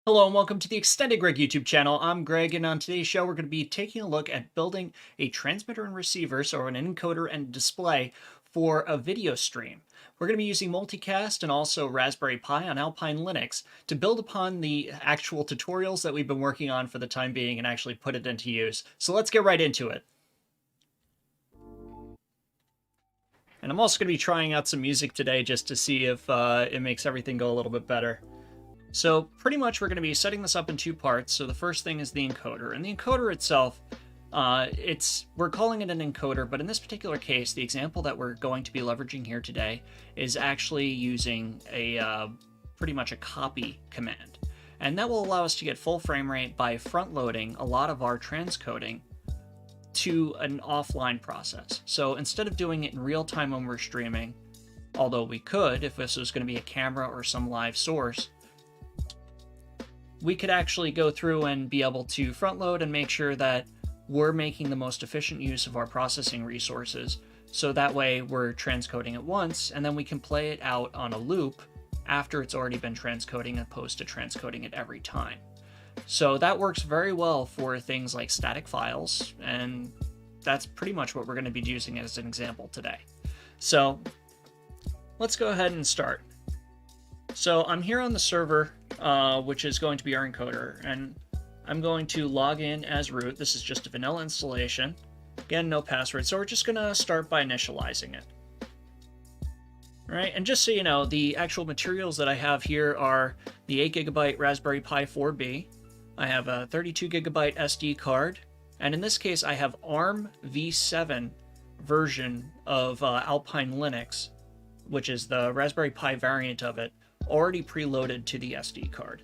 Hello and welcome to the Extended Greg YouTube channel. I'm Greg, and on today's show we're going to be taking a look at building a transmitter and receiver, so an encoder and display, for a video stream. We're going to be using multicast and also Raspberry Pi on Alpine Linux to build upon the actual tutorials that we've been working on for the time being and actually put it into use. So let's get right into it. And I'm also going to be trying out some music today just to see if it makes everything go a little bit better. So pretty much we're going to be setting this up in two parts. So the first thing is the encoder. And the encoder itself, we're calling it an encoder, but in this particular case, the example that we're going to be leveraging here today is actually using pretty much a copy command. And that will allow us to get full frame rate by front loading a lot of our transcoding to an offline process. So instead of doing it in real time when we're streaming, although we could if this was going to be a camera or some live source, we could actually go through and be able to front load and make sure that we're making the most efficient use of our processing resources. So that way we're transcoding it once, and then we can play it out on a loop after it's already been transcoding, opposed to transcoding it every time. So that works very well for things like static files, and that's pretty much what we're going to be using as an example today. So let's go ahead and start. So I'm here on the server, which is going to be our encoder, and I'm going to log in as root. This is just a vanilla installation. Again, no password, so we're just going to start by initializing it. All right, and just so you know, the actual materials that I have here are the 8GB Raspberry Pi 4B. I have a 32GB SD card, and in this case I have ARM v7 version of Alpine Linux, which is the Raspberry Pi variant of it, already preloaded to the SD card.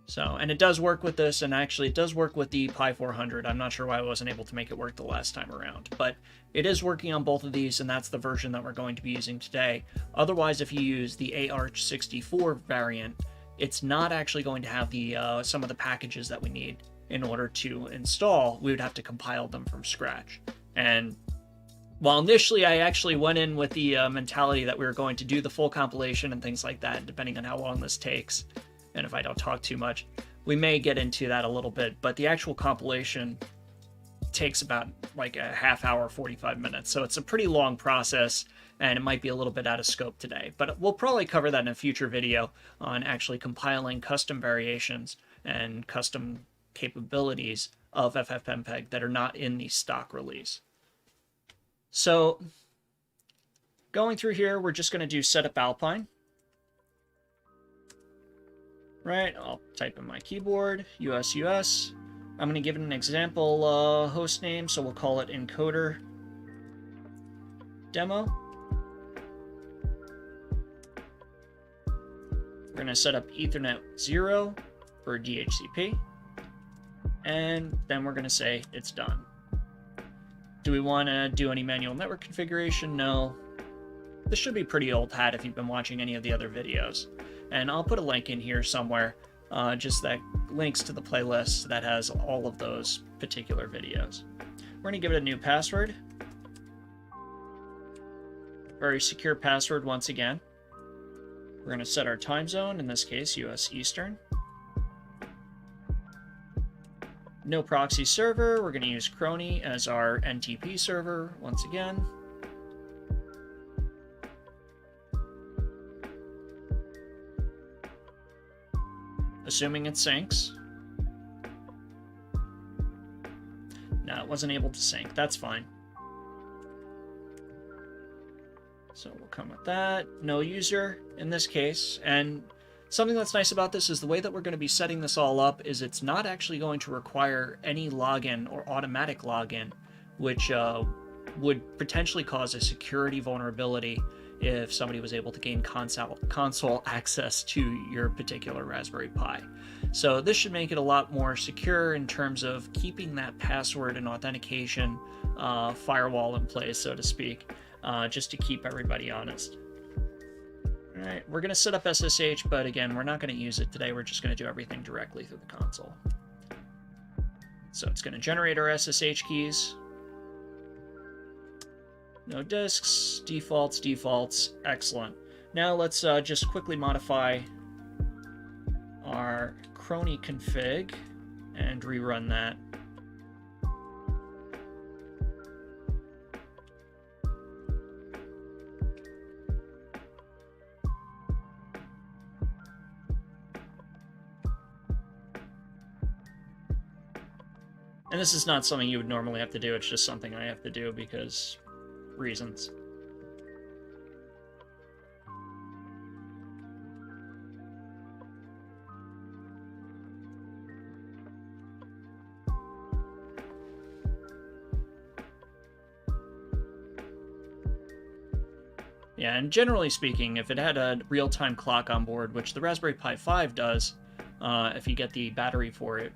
So, and it does work with this, and actually it does work with the Pi 400. I'm not sure why I wasn't able to make it work the last time around, but it is working on both of these, and that's the version that we're going to be using today. Otherwise, if you use the AArch64 variant, it's not actually going to have the some of the packages that we need in order to install. We would have to compile them from scratch. And while initially I actually went in with the mentality that we were going to do the full compilation and things like that, depending on how long this takes, and if I don't talk too much, we may get into that a little bit, but the actual compilation takes about like a half hour, 45 minutes, so it's a pretty long process, and it might be a little bit out of scope today, but we'll probably cover that in a future video on actually compiling custom variations and custom capabilities of FFMPEG that are not in the stock release. So going through here, we're just going to do setup Alpine. Right, I'll type in my keyboard, US. I'm going to give it an example host name, so we'll call it encoder demo. We're going to set up Ethernet 0 for DHCP, and then we're going to say it's done. Do we want to do any manual network configuration? No. This should be pretty old hat if you've been watching any of the other videos. And I'll put a link in here somewhere, just that links to the playlist that has all of those particular videos. We're going to give it a new password. Very secure password once again. We're going to set our time zone, in this case US Eastern. No proxy server. We're going to use Crony as our NTP server once again. Assuming it syncs. No, it wasn't able to sync. That's fine. So we'll come with that. No user in this case. And something that's nice about this is the way that we're going to be setting this all up is it's not actually going to require any login or automatic login, which would potentially cause a security vulnerability if somebody was able to gain console access to your particular Raspberry Pi. So this should make it a lot more secure in terms of keeping that password and authentication firewall in place, so to speak, just to keep everybody honest. All right, we're going to set up SSH, but again, we're not going to use it today. We're just going to do everything directly through the console. So it's going to generate our SSH keys. No disks, defaults, excellent. Now let's just quickly modify our crony config and rerun that. And this is not something you would normally have to do, it's just something I have to do because reasons. Yeah, and generally speaking, if it had a real-time clock on board, which the Raspberry Pi 5 does, if you get the battery for it,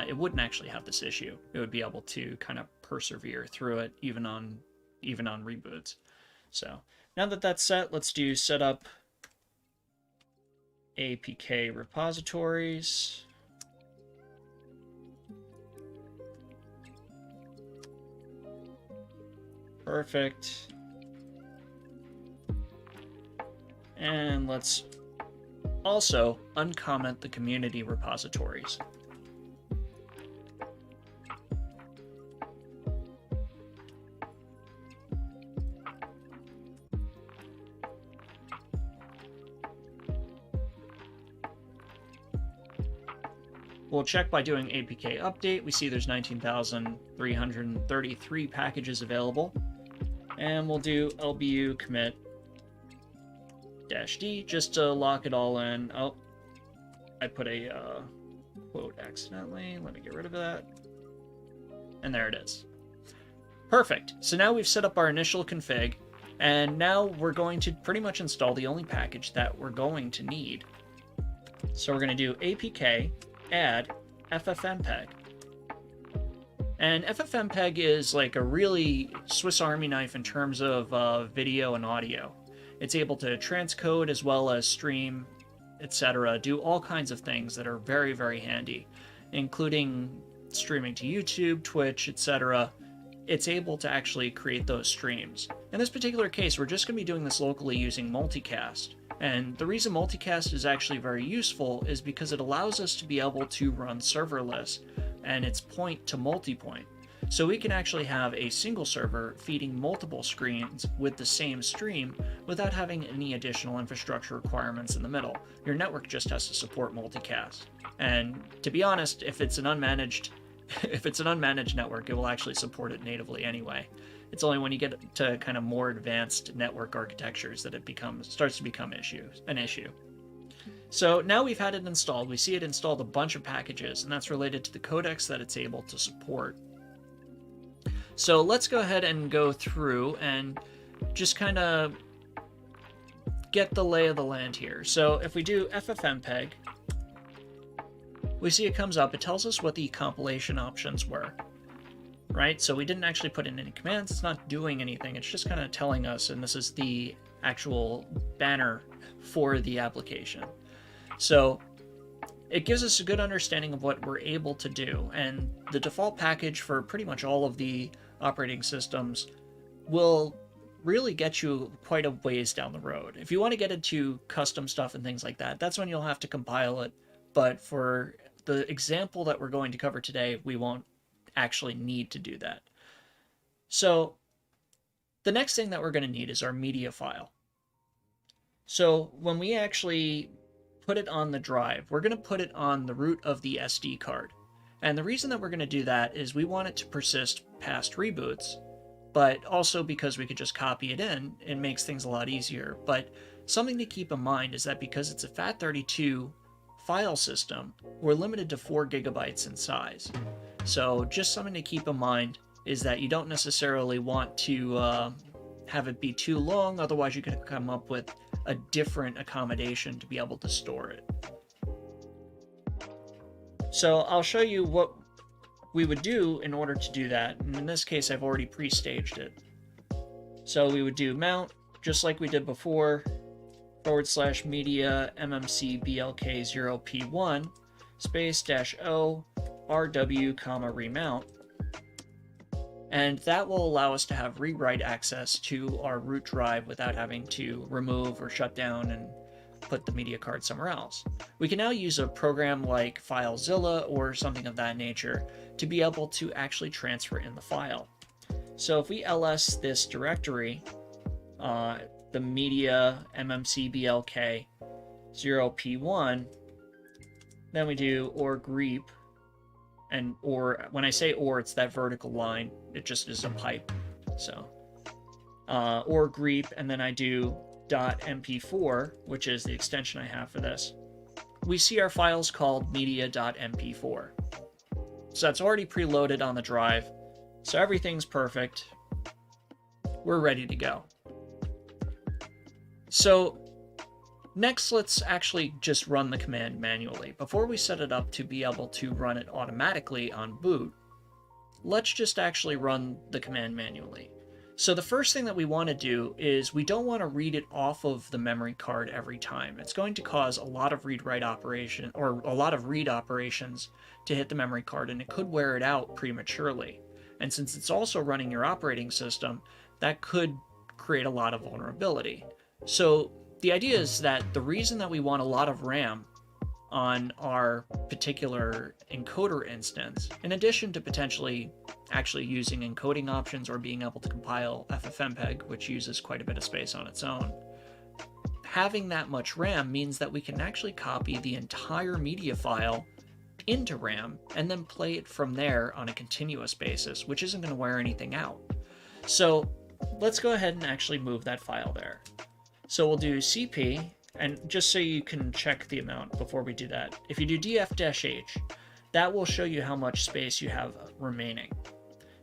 it wouldn't actually have this issue. It would be able to kind of persevere through it, even on reboots. So now that that's set, let's do setup APK repositories. Perfect. And let's also uncomment the community repositories. We'll check by doing APK update. We see there's 19,333 packages available. And we'll do lbu commit -d just to lock it all in. Oh, I put a quote accidentally. Let me get rid of that. And there it is. Perfect. So now we've set up our initial config, and now we're going to pretty much install the only package that we're going to need. So we're going to do apk add FFMPEG. And FFmpeg is like a really Swiss Army knife in terms of video and audio. It's able to transcode as well as stream, etc., do all kinds of things that are very, very handy, including streaming to YouTube, Twitch, etc. It's able to actually create those streams. In this particular case, we're just going to be doing this locally using multicast. And the reason multicast is actually very useful is because it allows us to be able to run serverless, and it's point to multipoint. So we can actually have a single server feeding multiple screens with the same stream without having any additional infrastructure requirements in the middle. Your network just has to support multicast. And to be honest, if it's an unmanaged network, it will actually support it natively anyway. It's only when you get to kind of more advanced network architectures that it starts to become an issue. So now we've had it installed. We see it installed a bunch of packages, and that's related to the codecs that it's able to support. So let's go ahead and go through and just kind of get the lay of the land here. So if we do FFmpeg, we see it comes up. It tells us what the compilation options were, right? So we didn't actually put in any commands. It's not doing anything. It's just kind of telling us, and this is the actual banner for the application. So it gives us a good understanding of what we're able to do, and the default package for pretty much all of the operating systems will really get you quite a ways down the road. If you want to get into custom stuff and things like that, that's when you'll have to compile it. But for the example that we're going to cover today, we won't actually need to do that. So the next thing that we're going to need is our media file. So when we actually put it on the drive, we're going to put it on the root of the SD card. And the reason that we're going to do that is we want it to persist past reboots, but also because we could just copy it in, it makes things a lot easier. But something to keep in mind is that because it's a FAT32 file system, we're limited to 4 gigabytes in size. So just something to keep in mind is that you don't necessarily want to have it be too long, otherwise you can come up with a different accommodation to be able to store it. So I'll show you what we would do in order to do that, and in this case I've already pre-staged it. So we would do mount, just like we did before, /media mmcblk0p1 space -o rw comma remount, and that will allow us to have rewrite access to our root drive without having to remove or shut down and put the media card somewhere else. We can now use a program like FileZilla or something of that nature to be able to actually transfer in the file. So if we ls this directory, the media mmcblk 0p1, then we do or greep, and or when I say or, it's that vertical line. It just is a pipe. So or greep, and then I do .mp4, which is the extension I have for this. We see our files called media.mp4. So that's already preloaded on the drive. So everything's perfect. We're ready to go. So next, let's actually just run the command manually. Before we set it up to be able to run it automatically on boot, let's just actually run the command manually. So the first thing that we want to do is we don't want to read it off of the memory card every time. It's going to cause a lot of read-write operation, or a lot of read operations to hit the memory card, and it could wear it out prematurely. And since it's also running your operating system, that could create a lot of vulnerability. So the idea is that the reason that we want a lot of RAM on our particular encoder instance, in addition to potentially actually using encoding options or being able to compile FFmpeg, which uses quite a bit of space on its own, having that much RAM means that we can actually copy the entire media file into RAM and then play it from there on a continuous basis, which isn't going to wear anything out. So let's go ahead and actually move that file there. So we'll do cp, and just so you can check the amount before we do that, if you do df-h, that will show you how much space you have remaining.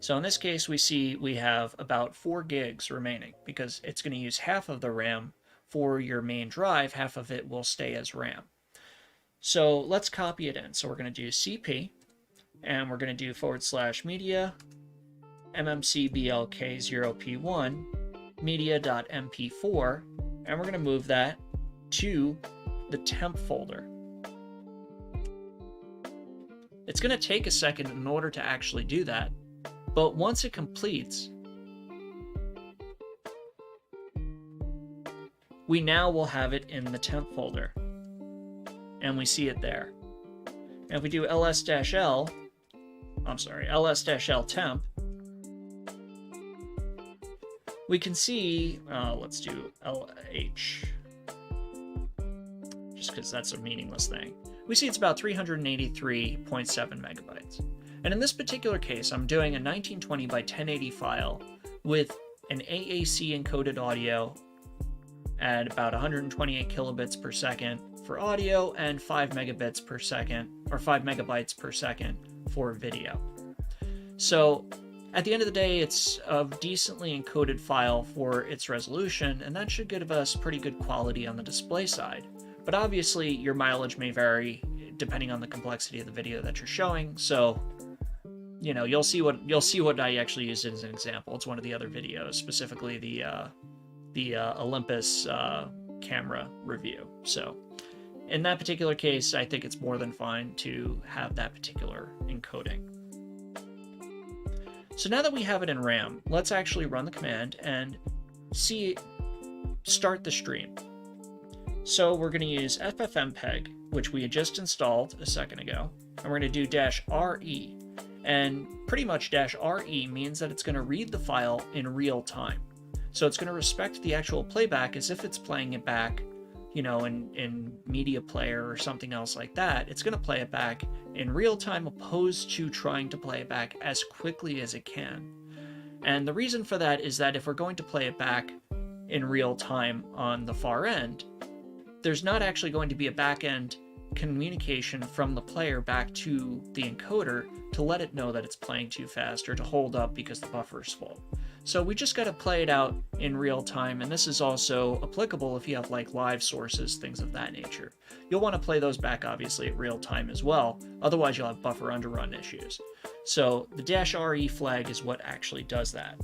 So in this case, we see we have about 4 gigs remaining because it's going to use half of the RAM for your main drive, half of it will stay as RAM. So let's copy it in. So we're going to do cp, and we're going to do /media mmcblk0p1 media.mp4, and we're going to move that to the temp folder. It's going to take a second in order to actually do that, but once it completes, we now will have it in the temp folder, and we see it there. And if we do ls-l temp, we can see, let's do LH, just because that's a meaningless thing. We see it's about 383.7 megabytes. And in this particular case, I'm doing a 1920 by 1080 file with an AAC encoded audio at about 128 kilobits per second for audio and 5 megabits per second, or 5 megabytes per second for video. So at the end of the day, it's a decently encoded file for its resolution, and that should give us pretty good quality on the display side. But obviously, your mileage may vary depending on the complexity of the video that you're showing. So, you know, you'll see what I actually used as an example. It's one of the other videos, specifically the Olympus camera review. So, in that particular case, I think it's more than fine to have that particular encoding. So now that we have it in RAM, let's actually run the command and start the stream. So we're going to use FFmpeg, which we had just installed a second ago, and we're going to do -RE. And pretty much -RE means that it's going to read the file in real time. So it's going to respect the actual playback as if it's playing it back, you know, in Media Player or something else like that. It's going to play it back in real time opposed to trying to play it back as quickly as it can. And the reason for that is that if we're going to play it back in real time on the far end, there's not actually going to be a back-end communication from the player back to the encoder to let it know that it's playing too fast or to hold up because the buffer is full. So we just got to play it out in real time, and this is also applicable if you have like live sources, things of that nature. You'll want to play those back obviously at real time as well, otherwise you'll have buffer underrun issues. So the -RE flag is what actually does that.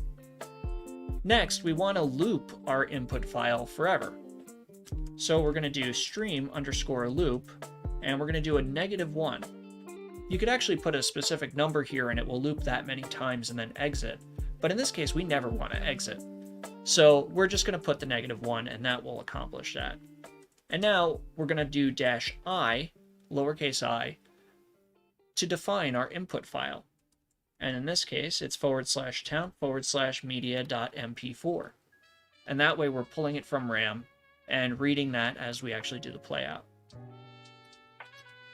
Next, we want to loop our input file forever. So we're going to do stream_loop, and we're going to do a -1. You could actually put a specific number here and it will loop that many times and then exit. But in this case, we never want to exit. So we're just going to put the -1 and that will accomplish that. And now we're going to do -i, lowercase I, to define our input file. And in this case, it's /temp/media.mp4. And that way we're pulling it from RAM and reading that as we actually do the playout.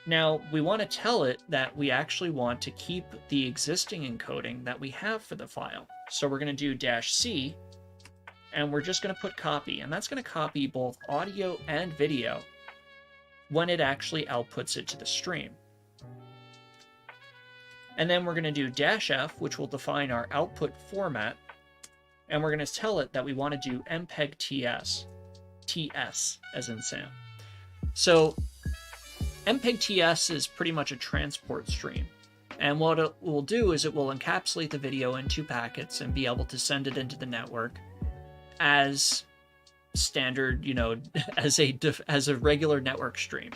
Now, we want to tell it that we actually want to keep the existing encoding that we have for the file. So we're going to do -c, and we're just going to put copy, and that's going to copy both audio and video when it actually outputs it to the stream. And then we're going to do -f, which will define our output format, and we're going to tell it that we want to do MPEG-TS, TS as in Sam. So MPEG-TS is pretty much a transport stream. And what it will do is it will encapsulate the video in 2 packets and be able to send it into the network as standard, as a regular network stream.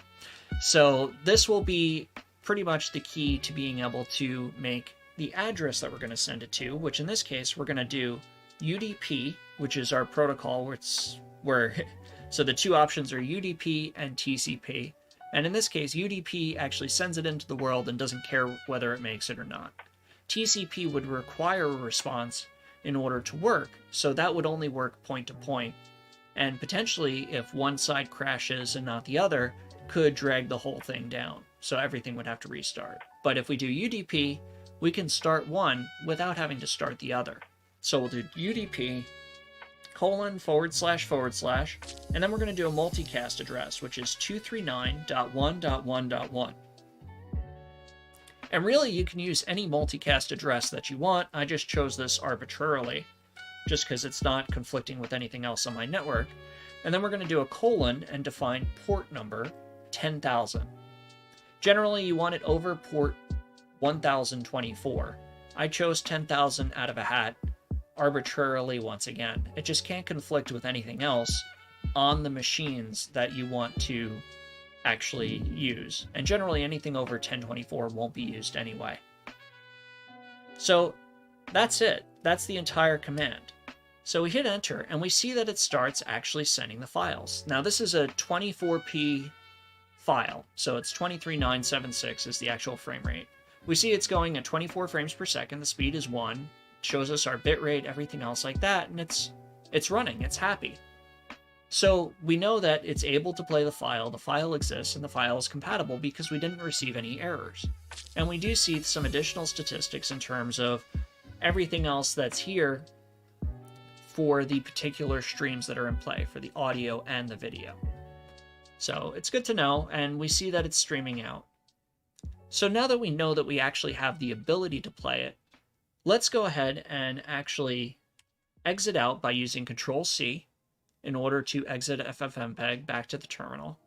So this will be pretty much the key to being able to make the address that we're going to send it to, which in this case, we're going to do UDP, which is our protocol so the 2 options are UDP and TCP. And in this case, UDP actually sends it into the world and doesn't care whether it makes it or not. TCP would require a response in order to work, so that would only work point to point. And potentially, if one side crashes and not the other, could drag the whole thing down. So everything would have to restart. But if we do UDP, we can start one without having to start the other. So we'll do UDP //, and then we're going to do a multicast address, which is 239.1.1.1. And really, you can use any multicast address that you want. I just chose this arbitrarily, just because it's not conflicting with anything else on my network. And then we're going to do a colon and define port number 10,000. Generally, you want it over port 1024. I chose 10,000 out of a hat, arbitrarily once again. It just can't conflict with anything else on the machines that you want to actually use. And generally anything over 1024 won't be used anyway. So that's it. That's the entire command. So we hit enter and we see that it starts actually sending the files. Now this is a 24p file, so it's 23976 is the actual frame rate. We see it's going at 24 frames per second. The speed is 1. Shows us our bit rate, everything else like that, and it's running, it's happy. So we know that it's able to play the file exists, and the file is compatible because we didn't receive any errors. And we do see some additional statistics in terms of everything else that's here for the particular streams that are in play, for the audio and the video. So it's good to know, and we see that it's streaming out. So now that we know that we actually have the ability to play it, let's go ahead and actually exit out by using Control-C in order to exit FFmpeg back to the terminal.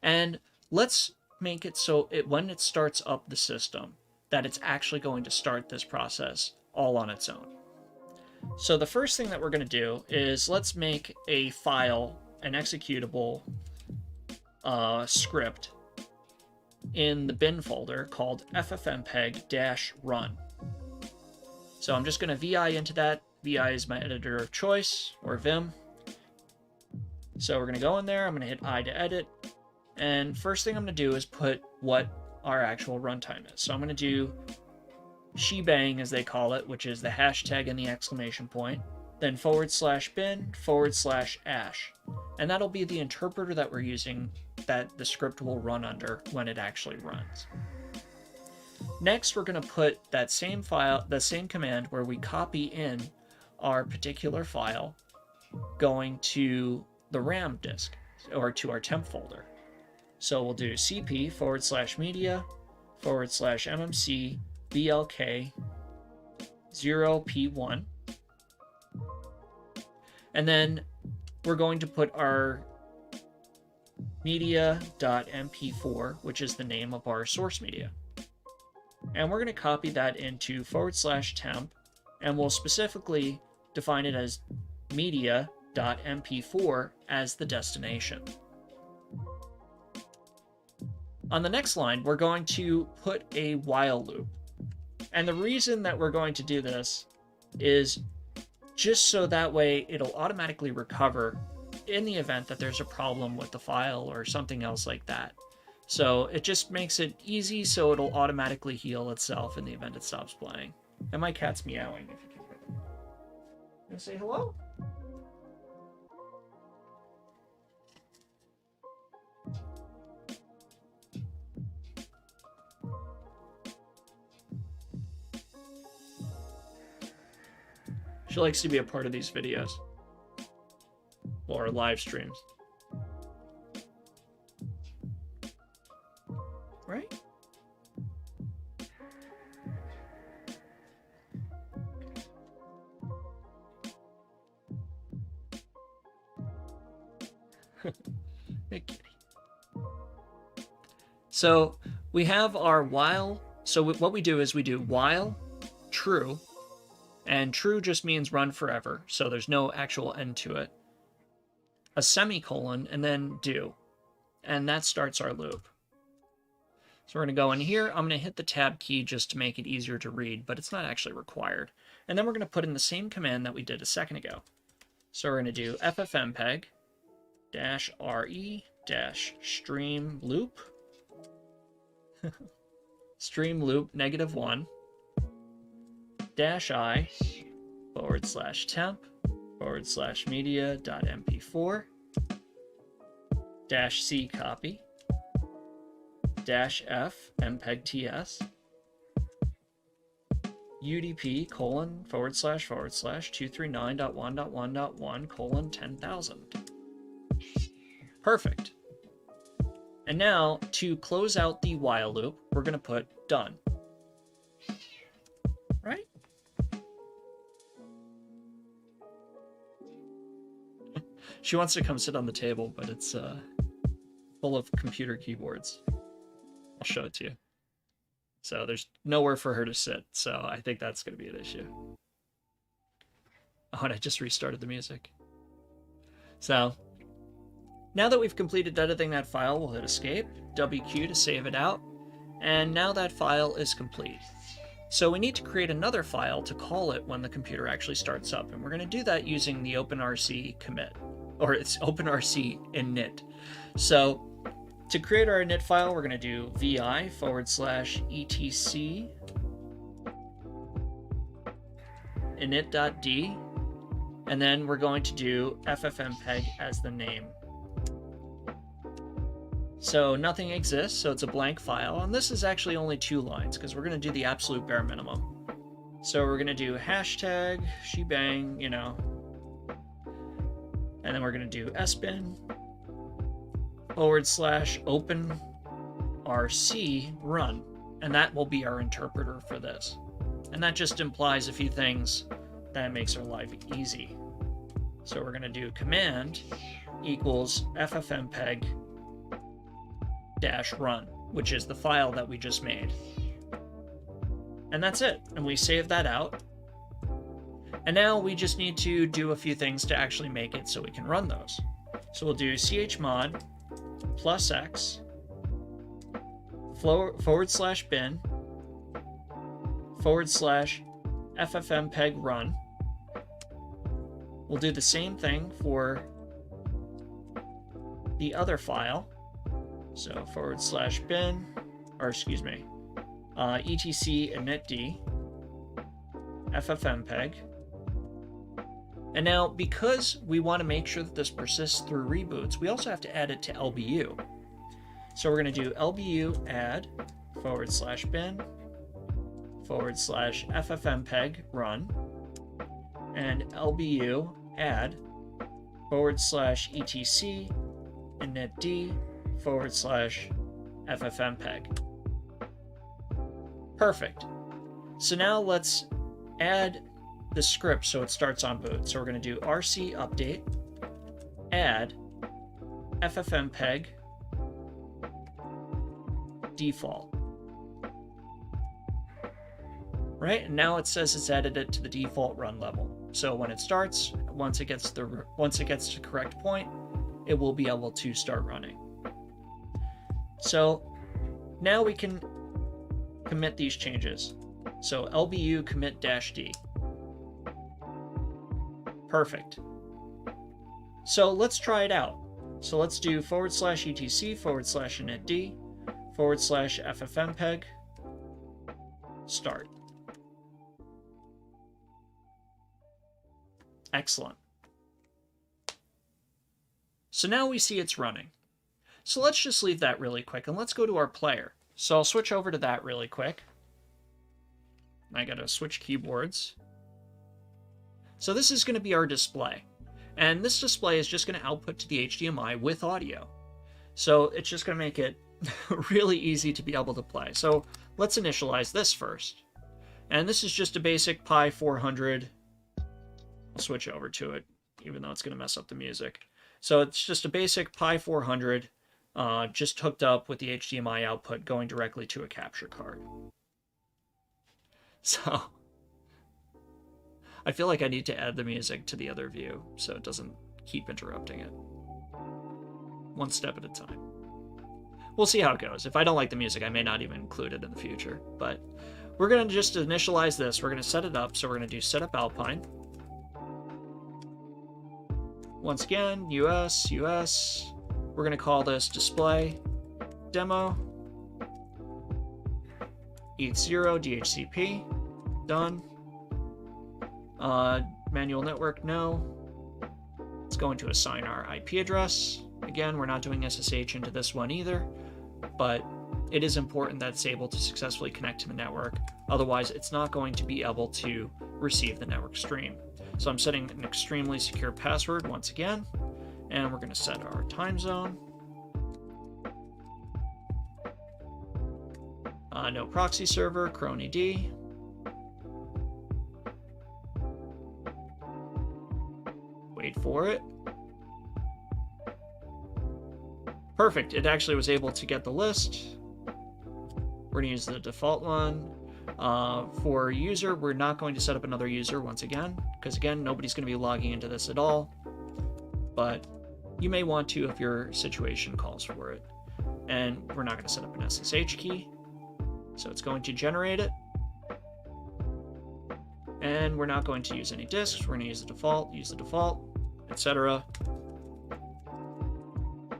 And let's make it so when it starts up the system, that it's actually going to start this process all on its own. So the first thing that we're going to do is let's make a file, an executable script in the bin folder called FFmpeg-run. So I'm just going to VI into that. VI is my editor of choice, or Vim. So we're going to go in there. I'm going to hit I to edit. And first thing I'm going to do is put what our actual runtime is. So I'm going to do shebang, as they call it, which is the hashtag and the exclamation point. Then /bin/ash. And that'll be the interpreter that we're using that the script will run under when it actually runs. Next, we're going to put that same file, the same command where we copy in our particular file going to the RAM disk or to our temp folder. So we'll do cp/media/mmc blk 0p1. And then we're going to put our media.mp4, which is the name of our source media. And we're going to copy that into /temp, and we'll specifically define it as media.mp4 as the destination. On the next line, we're going to put a while loop. And the reason that we're going to do this is just so that way it'll automatically recover in the event that there's a problem with the file or something else like that. So it just makes it easy so it'll automatically heal itself in the event it stops playing. And my cat's meowing, if you can hear them. You wanna say hello? She likes to be a part of these videos or live streams. Right? Hey, kitty. So we have our while. So what we do is we do while true. And true just means run forever, so there's no actual end to it. A semicolon, and then do. And that starts our loop. So we're going to go in here. I'm going to hit the tab key just to make it easier to read, but it's not actually required. And then we're going to put in the same command that we did a second ago. So we're going to do FFMPEG -RE -stream loop. Stream loop -1. -I /temp /media.mp4 -c copy -f MPEG-TS UDP : //239.1.1.1 10,000. Perfect. And now to close out the while loop, we're going to put done. Right? She wants to come sit on the table, but it's full of computer keyboards. I'll show it to you. So there's nowhere for her to sit, so I think that's going to be an issue. Oh, and I just restarted the music. So now that we've completed editing that file, we'll hit escape, WQ to save it out, and now that file is complete. So we need to create another file to call it when the computer actually starts up, and we're going to do that using the OpenRC commit, or it's OpenRC init. So to create our init file, we're going to do vi /etc init.d, and then we're going to do FFmpeg as the name. So nothing exists, so it's a blank file, and this is actually only 2 lines because we're going to do the absolute bare minimum. So we're going to do hashtag shebang, you know, and then we're going to do sbin /openrc run, and that will be our interpreter for this. And that just implies a few things that makes our life easy. So we're going to do command equals FFmpeg -run, which is the file that we just made. And that's it. And we save that out. And now we just need to do a few things to actually make it so we can run those. So we'll do chmod +x /bin /FFmpeg run. We'll do the same thing for the other file. So /bin, or excuse me, etc initd FFmpeg. And now, because we want to make sure that this persists through reboots, we also have to add it to LBU. So we're going to do LBU add /bin /FFmpeg run, and LBU add /etc initd /FFmpeg. Perfect. So now let's add the script so it starts on boot. So we're going to do rc update add FFmpeg default. Right, and now it says it's added it to the default run level. So when it starts, once it gets to the correct point, it will be able to start running. So now we can commit these changes. So LBU commit -d. Perfect. So let's try it out. So let's do /etc/initd /FFMPEG start. Excellent. So now we see it's running. So let's just leave that really quick and let's go to our player. So I'll switch over to that really quick. I gotta switch keyboards. So this is going to be our display. And this display is just going to output to the HDMI with audio. So it's just going to make it really easy to be able to play. So let's initialize this first. And this is just a basic Pi 400. I'll switch over to it, even though it's going to mess up the music. So it's just a basic Pi 400, just hooked up with the HDMI output going directly to a capture card. So I feel like I need to add the music to the other view so it doesn't keep interrupting it. One step at a time. We'll see how it goes. If I don't like the music, I may not even include it in the future. But we're going to just initialize this. We're going to set it up. So we're going to do setup Alpine. Once again, US. We're going to call this display demo. ETH0 DHCP. Done. Manual network, no. It's going to assign our IP address. Again, we're not doing SSH into this one either, but it is important that it's able to successfully connect to the network. Otherwise, it's not going to be able to receive the network stream. So I'm setting an extremely secure password once again, and we're going to set our time zone. No proxy server, cronid. Wait for it. Perfect. It actually was able to get the list. We're going to use the default one. For user, we're not going to set up another user once again, because again, nobody's going to be logging into this at all. But you may want to if your situation calls for it. And we're not going to set up an SSH key. So it's going to generate it. And we're not going to use any disks. We're going to use the default, etc.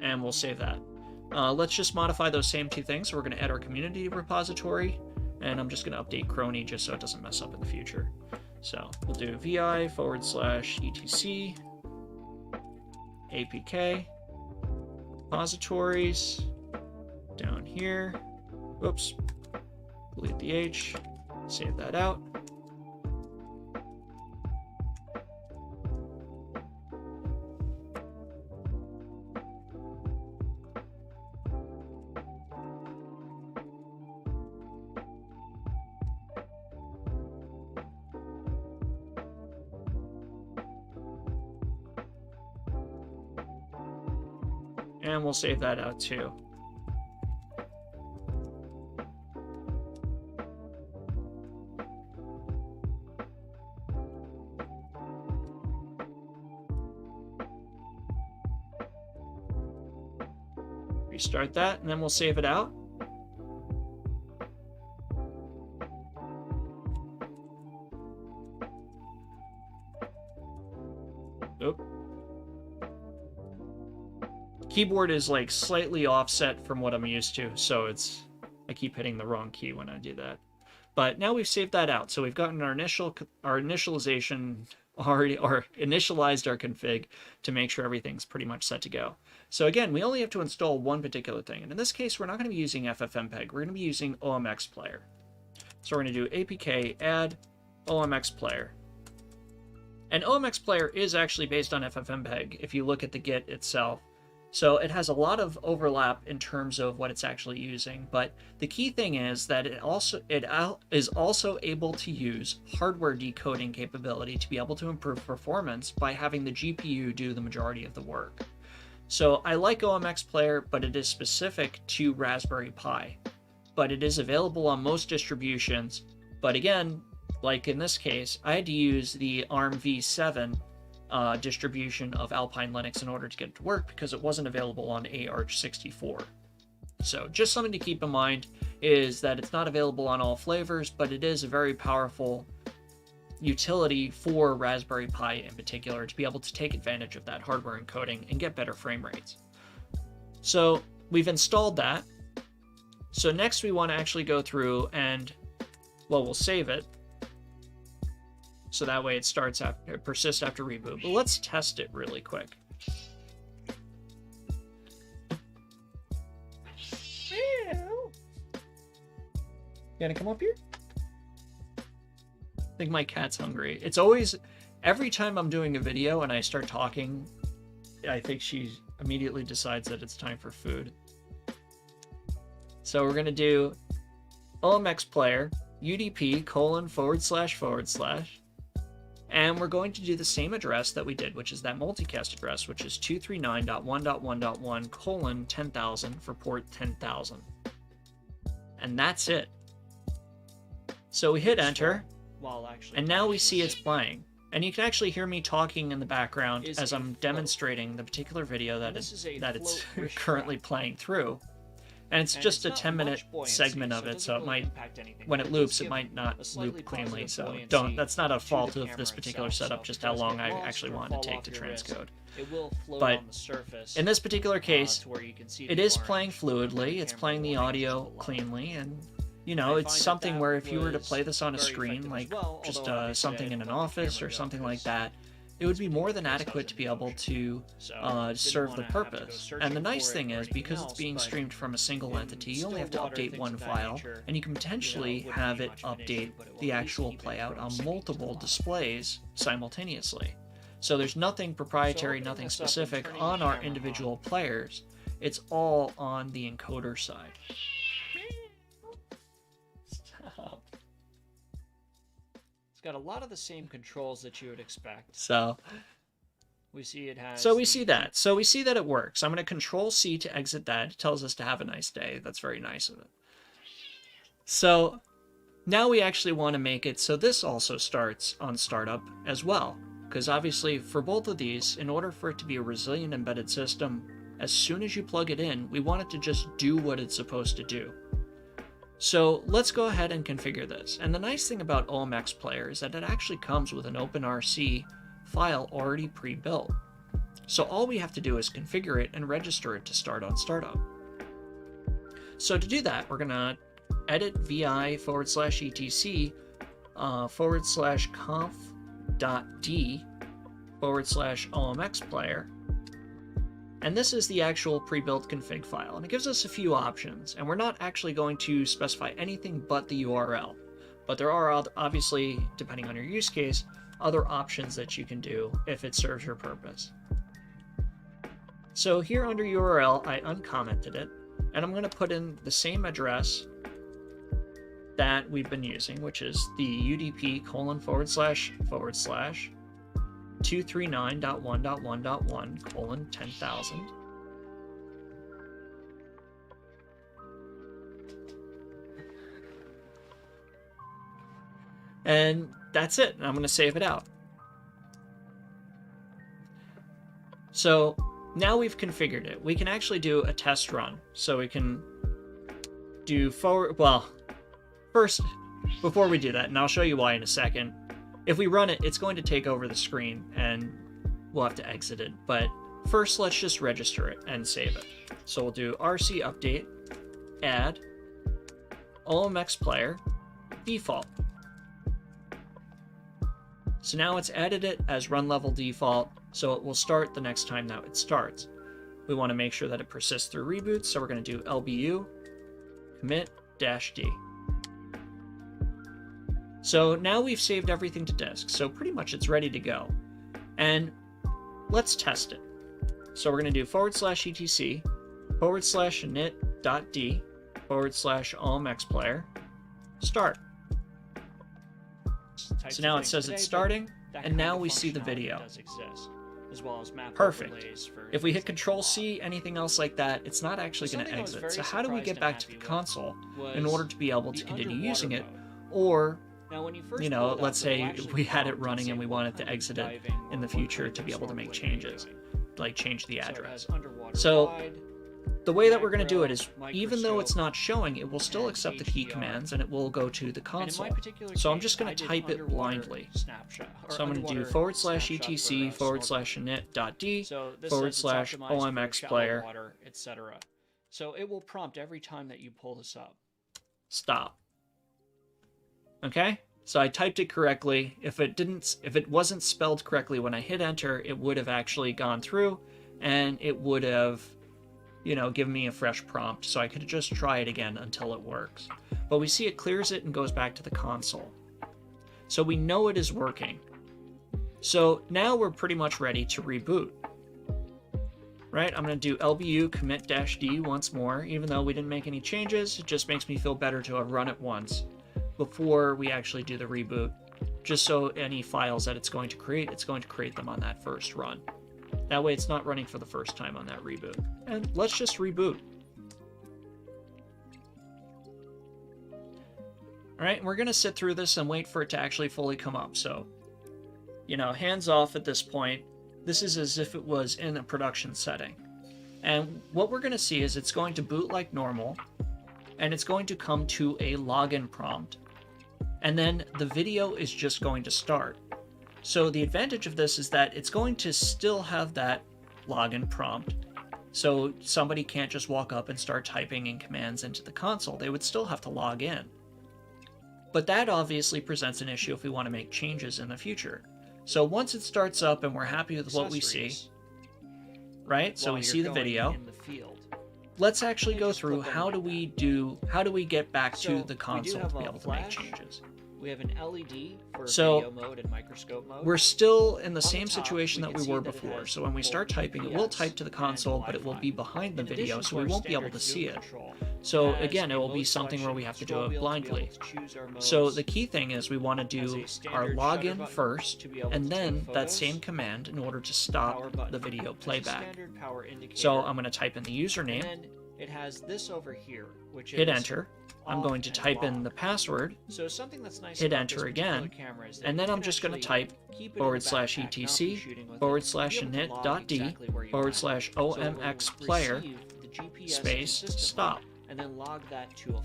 And we'll save that. Let's just modify those same two things. So we're going to add our community repository, and I'm just going to update Crony just so it doesn't mess up in the future. So we'll do vi /etc apk repositories down here. Whoops. Delete the H. Save that out. And we'll save that out too. Restart that, and then we'll save it out. Oop. Keyboard is like slightly offset from what I'm used to, so I keep hitting the wrong key when I do that. But now we've saved that out, so we've gotten our initialization already, or initialized our config to make sure everything's pretty much set to go. So again, we only have to install one particular thing, and in this case, we're not going to be using FFmpeg. We're going to be using OMX Player. So we're going to do apk add OMX Player. And OMX Player is actually based on FFmpeg if you look at the Git itself. So it has a lot of overlap in terms of what it's actually using, but the key thing is that it is also able to use hardware decoding capability to be able to improve performance by having the GPU do the majority of the work. So I like OMX Player, but it is specific to Raspberry Pi, but it is available on most distributions. But again, like in this case, I had to use the ARM v7 distribution of Alpine Linux in order to get it to work because it wasn't available on AArch64. So just something to keep in mind is that it's not available on all flavors, but it is a very powerful utility for Raspberry Pi in particular to be able to take advantage of that hardware encoding and get better frame rates. So we've installed that. So next we want to actually go through and, well, we'll save it. So that way it persists after reboot. But let's test it really quick. You gonna come up here? I think my cat's hungry. It's always, every time I'm doing a video and I start talking, I think she immediately decides that it's time for food. So we're gonna do OMX player UDP : / and we're going to do the same address that we did, which is that multicast address, which is 239.1.1.1 10,000 for port 10,000. And that's it. So we hit enter, and now we see it's playing. And you can actually hear me talking in the background as I'm demonstrating the particular video that it's currently playing through. And it's just a 10-minute segment of it, so it might, when it loops, it might not loop cleanly. So that's not a fault of this particular setup, just how long I actually want to take to transcode. But in this particular case, it is playing fluidly, it's playing the audio cleanly, and you know, it's something where if you were to play this on a screen, like just something in an office or something like that, it would be more than adequate to be able to serve the purpose. And the nice thing is, because it's being streamed from a single entity, you only have to update one file, and you can potentially have it update the actual playout on multiple displays simultaneously. So there's nothing proprietary, nothing specific on our individual players. It's all on the encoder side. Got a lot of the same controls that you would expect. So we see it has. So we see that. So we see that it works. I'm going to Control C to exit that. It tells us to have a nice day. That's very nice of it. So now we actually want to make it so this also starts on startup as well. Because obviously for both of these, in order for it to be a resilient embedded system, as soon as you plug it in, we want it to just do what it's supposed to do. So let's go ahead and configure this. And the nice thing about OMX Player is that it actually comes with an OpenRC file already pre-built. So all we have to do is configure it and register it to start on startup. So to do that, we're gonna edit vi /etc /conf.d /OMX Player. And this is the actual pre-built config file, and it gives us a few options, and we're not actually going to specify anything but the URL. But there are obviously, depending on your use case, other options that you can do if it serves your purpose. So here under URL, I uncommented it, and I'm going to put in the same address that we've been using, which is the UDP : / 239.1.1.1 10,000. And that's it. I'm going to save it out. So now we've configured it. We can actually do a test run. So we can do forward. Well, first, before we do that, and I'll show you why in a second. If we run it, it's going to take over the screen, and we'll have to exit it. But first, let's just register it and save it. So we'll do RC update, add, OMX player, default. So now it's added it as run level default, so it will start the next time that it starts. We want to make sure that it persists through reboots, so we're going to do LBU commit -d. So now we've saved everything to disk, so pretty much it's ready to go. And let's test it. So we're going to do /etc /init.d /OMX player start. So now it says it's starting, and now we see the video. Perfect. If we hit Control C, anything else like that, it's not actually going to exit. So how do we get back to the console in order to be able to continue using it? Or, you know, let's say we had it running and we wanted to exit it in the future to be able to make changes, like change the address. So the way that we're going to do it is, even though it's not showing, it will still accept the key commands and it will go to the console. So I'm just going to type it blindly. So I'm going to do /etc /init.d /omxplayer, etc. So it will prompt every time that you pull this up. Stop. Okay? So I typed it correctly. If it wasn't spelled correctly when I hit enter, it would have actually gone through and it would have, you know, given me a fresh prompt. So I could just try it again until it works. But we see it clears it and goes back to the console. So we know it is working. So now we're pretty much ready to reboot. Right? I'm going to do lbu commit-d once more. Even though we didn't make any changes, it just makes me feel better to have run it once before we actually do the reboot, just so any files that it's going to create them on that first run. That way it's not running for the first time on that reboot. And let's just reboot. All right, we're going to sit through this and wait for it to actually fully come up. So, you know, hands off at this point. This is as if it was in a production setting. And what we're going to see is it's going to boot like normal, and it's going to come to a login prompt. And then the video is just going to start. So the advantage of this is that it's going to still have that login prompt. So somebody can't just walk up and start typing in commands into the console. They would still have to log in. But that obviously presents an issue if we want to make changes in the future. So once it starts up and we're happy with what we see, right? So we see the video. Let's actually go through how do we get back to the console to be able to make changes. We have an LED for video mode and microscope mode. We're still in the same situation that we were before. So when we start typing, it will type to the console, but it will be behind the video, so we won't be able to see it. So again, it will be something where we have to do it blindly. So the key thing is we want to do our login first, and then that same command in order to stop the video playback. So I'm going to type in the username, it has this over here, which hit enter. I'm going to type in the password, so something that's nice hit enter again, and then I'm just going to type /etc /init.d /omxplayer space stop. And then log that to a...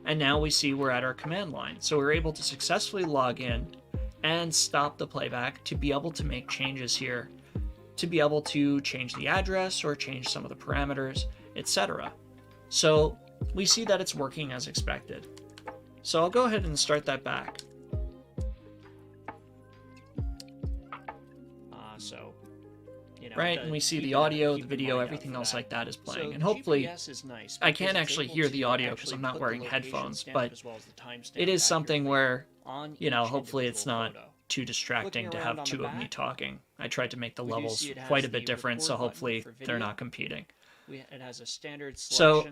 And now we see we're at our command line. So we're able to successfully log in and stop the playback to be able to make changes here, to be able to change the address or change some of the parameters, etc. So we see that it's working as expected. So I'll go ahead and start that back. Right, and we see the audio, the video, everything else like that is playing. And hopefully, I can't actually hear the audio because I'm not wearing headphones, but it is something where, you know, hopefully it's not too distracting to have two of me talking. I tried to make the levels quite a bit different, so hopefully they're not competing. So,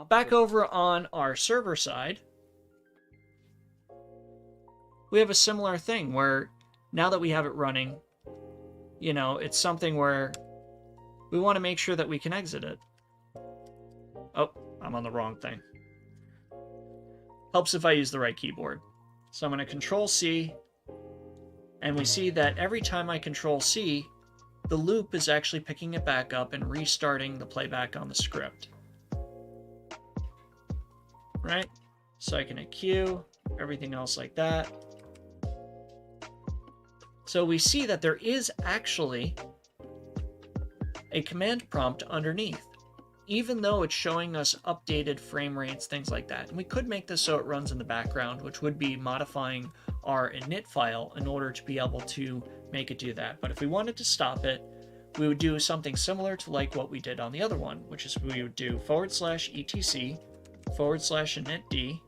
back over on our server side, we have a similar thing where now that we have it running, you know, it's something where we want to make sure that we can exit it. Oh, I'm on the wrong thing. Helps if I use the right keyboard. So I'm going to Control C, and we see that every time I Control C, the loop is actually picking it back up and restarting the playback on the script. Right? So I can hit Q, everything else like that. So we see that there is actually a command prompt underneath, even though it's showing us updated frame rates, things like that. And we could make this so it runs in the background, which would be modifying our init file in order to be able to make it do that. But if we wanted to stop it, we would do something similar to like what we did on the other one, which is we would do /etc /initd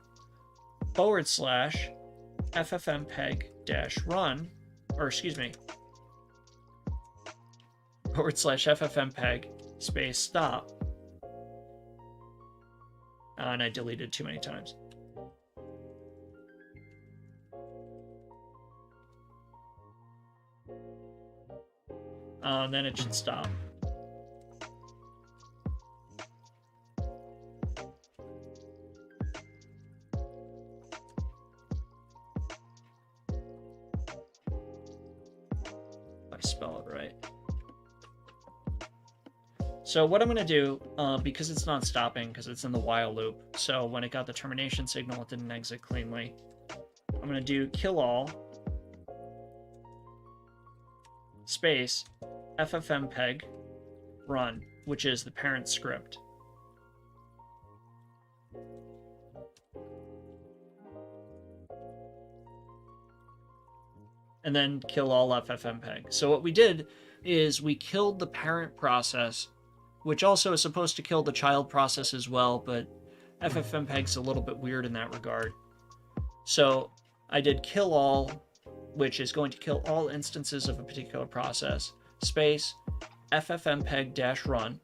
/FFMPEG-run, or excuse me, /FFMPEG space stop. And I deleted too many times. Then it should stop. If I spell it right. So what I'm going to do, because it's not stopping, because it's in the while loop, so when it got the termination signal, it didn't exit cleanly. I'm going to do kill all space FFmpeg run, which is the parent script. And then kill all FFmpeg. So what we did is we killed the parent process, which also is supposed to kill the child process as well, but FFmpeg's a little bit weird in that regard. So I did kill all, which is going to kill all instances of a particular process, space FFmpeg-run,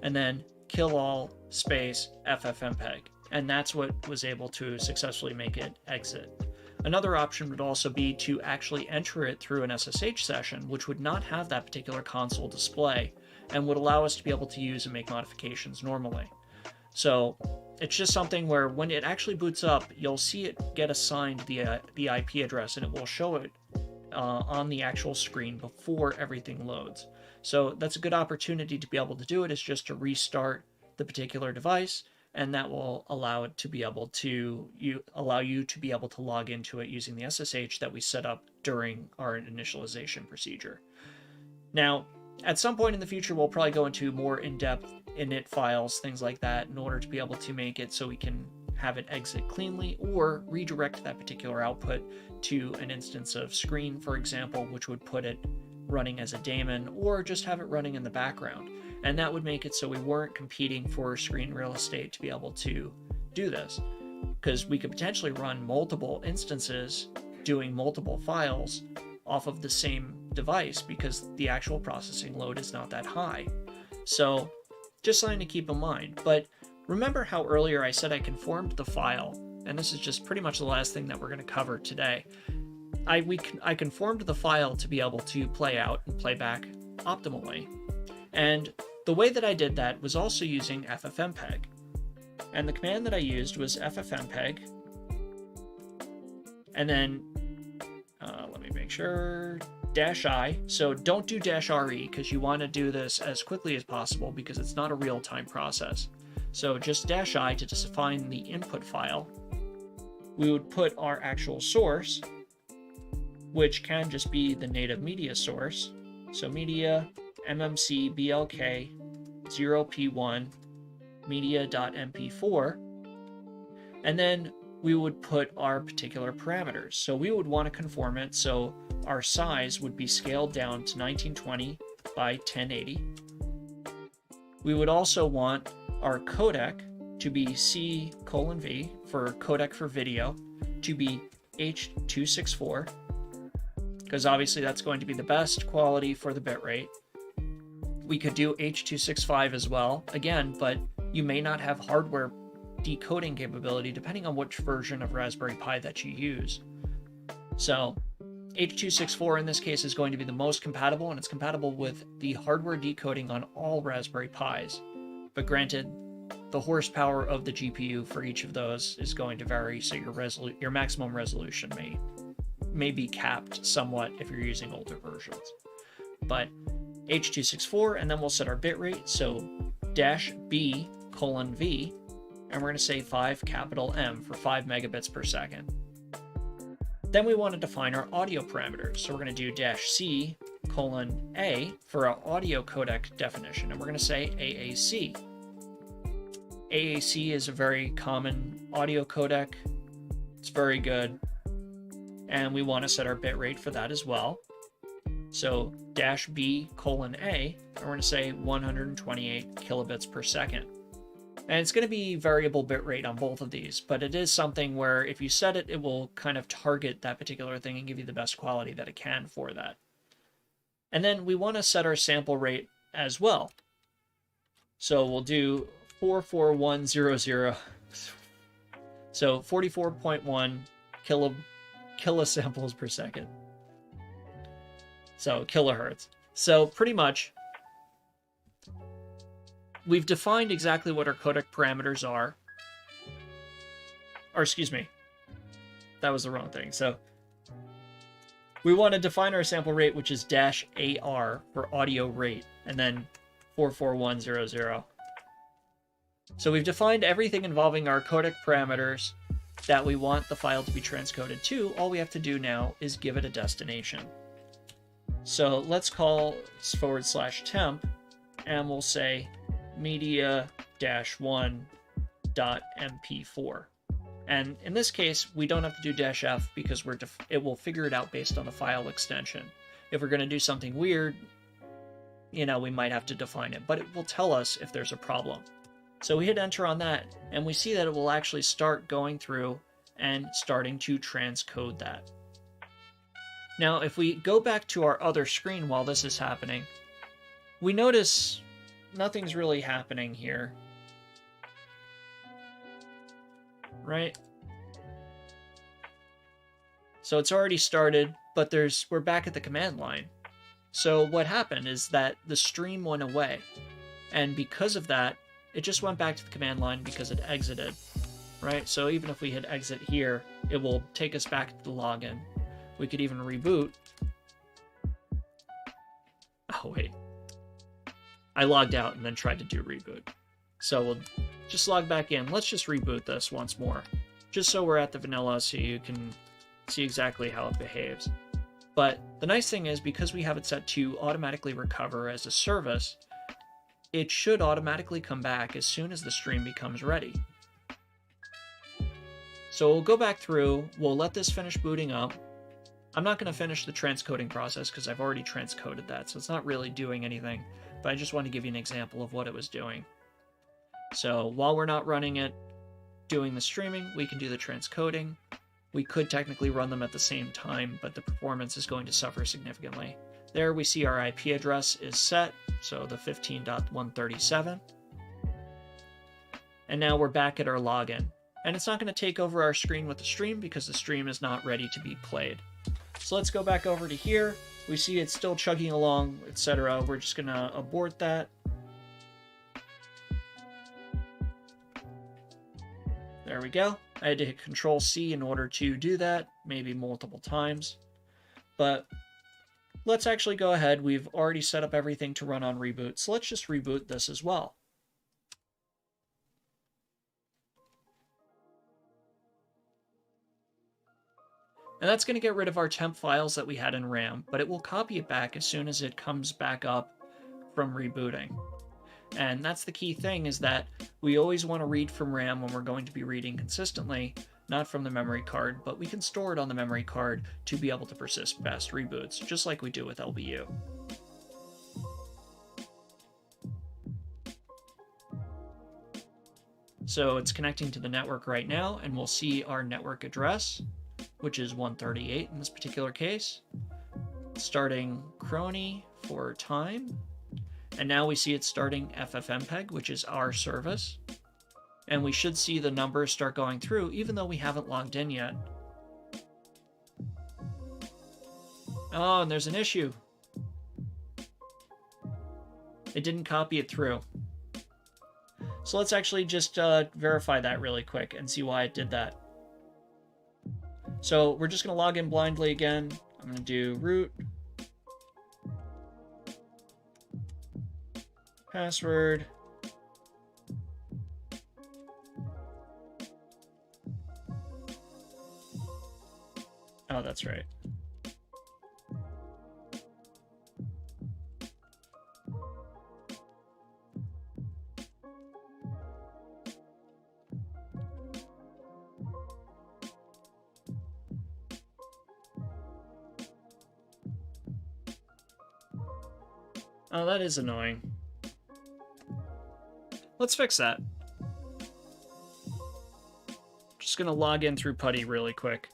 and then kill all space FFmpeg. And that's what was able to successfully make it exit. Another option would also be to actually enter it through an SSH session, which would not have that particular console display and would allow us to be able to use and make modifications normally. So it's just something where when it actually boots up, you'll see it get assigned the IP address, and it will show it on the actual screen before everything loads. So that's a good opportunity to be able to do it, is just to restart the particular device, and that will allow it to be able to allow you to be able to log into it using the SSH that we set up during our initialization procedure. Now, at some point in the future, we'll probably go into more in-depth init files, things like that, in order to be able to make it so we can have it exit cleanly, or redirect that particular output to an instance of screen, for example, which would put it running as a daemon, or just have it running in the background. And that would make it so we weren't competing for screen real estate to be able to do this, because we could potentially run multiple instances doing multiple files off of the same device, because the actual processing load is not that high. So just something to keep in mind. But remember how earlier I said I conformed the file, and this is just pretty much the last thing that we're going to cover today. I conformed the file to be able to play out and play back optimally. And the way that I did that was also using FFmpeg. And the command that I used was FFmpeg. And then, let me make sure, -i. So don't do -re, because you want to do this as quickly as possible, because it's not a real-time process. So just -i to define the input file. We would put our actual source, which can just be the native media source. So media mmc blk 0p1 media.mp4, and then we would put our particular parameters. So we would want to conform it so our size would be scaled down to 1920 by 1080. We would also want our codec to be C:\V for codec for video, to be H.264, because obviously that's going to be the best quality for the bitrate. We could do H.265 as well, again, but you may not have hardware decoding capability depending on which version of Raspberry Pi that you use. So H.264 in this case is going to be the most compatible, and it's compatible with the hardware decoding on all Raspberry Pis. But granted, the horsepower of the GPU for each of those is going to vary, so your maximum resolution may be capped somewhat if you're using older versions. But H.264, and then we'll set our bitrate, so -b:\v, and we're going to say 5M for 5 megabits per second. Then we want to define our audio parameters, so we're going to do -c:\a for our audio codec definition, and we're going to say AAC. AAC is a very common audio codec. It's very good, and we want to set our bitrate for that as well. So -b:\a, and we're going to say 128 kilobits per second. And it's going to be variable bitrate on both of these, but it is something where if you set it, it will kind of target that particular thing and give you the best quality that it can for that. And then we want to set our sample rate as well. So we'll do 44100. So 44.1 kilosamples per second. So kilohertz. So pretty much we've defined exactly what our codec parameters are. Or excuse me, that was the wrong thing. So we want to define our sample rate, which is -AR for audio rate, and then 44100. So we've defined everything involving our codec parameters that we want the file to be transcoded to. All we have to do now is give it a destination. So let's call /temp, and we'll say media-1.mp4. And in this case, we don't have to do -f because it will figure it out based on the file extension. If we're going to do something weird, we might have to define it, but it will tell us if there's a problem. So we hit enter on that, and we see that it will actually start going through and starting to transcode that. Now, if we go back to our other screen while this is happening, we notice nothing's really happening here. Right? So it's already started, but we're back at the command line. So what happened is that the stream went away, and because of that, it just went back to the command line because it exited, right? So even if we hit exit here, it will take us back to the login. We could even reboot. Oh, wait. I logged out and then tried to do reboot. So we'll just log back in. Let's just reboot this once more, just so we're at the vanilla so you can see exactly how it behaves. But the nice thing is, because we have it set to automatically recover as a service, it should automatically come back as soon as the stream becomes ready. So we'll go back through, we'll let this finish booting up. I'm not going to finish the transcoding process because I've already transcoded that, so it's not really doing anything, but I just want to give you an example of what it was doing. So while we're not running it, doing the streaming, we can do the transcoding. We could technically run them at the same time, but the performance is going to suffer significantly. There we see our IP address is set, so the 15.137. And now we're back at our login. And it's not going to take over our screen with the stream because the stream is not ready to be played. So let's go back over to here. We see it's still chugging along, etc. We're just going to abort that. There we go. I had to hit Control-C in order to do that, maybe multiple times. But let's actually go ahead. We've already set up everything to run on reboot, so let's just reboot this as well. And that's going to get rid of our temp files that we had in RAM, but it will copy it back as soon as it comes back up from rebooting. And that's the key thing, is that we always want to read from RAM when we're going to be reading consistently, not from the memory card, but we can store it on the memory card to be able to persist past reboots, just like we do with LBU. So it's connecting to the network right now, and we'll see our network address, which is 138 in this particular case. Starting Crony for time. And now we see it starting FFMPEG, which is our service. And we should see the numbers start going through, even though we haven't logged in yet. Oh, and there's an issue. It didn't copy it through. So let's actually just verify that really quick and see why it did that. So we're just going to log in blindly again. I'm going to do root. Password. Oh, that's right. Oh, that is annoying. Let's fix that. Just gonna log in through PuTTY really quick.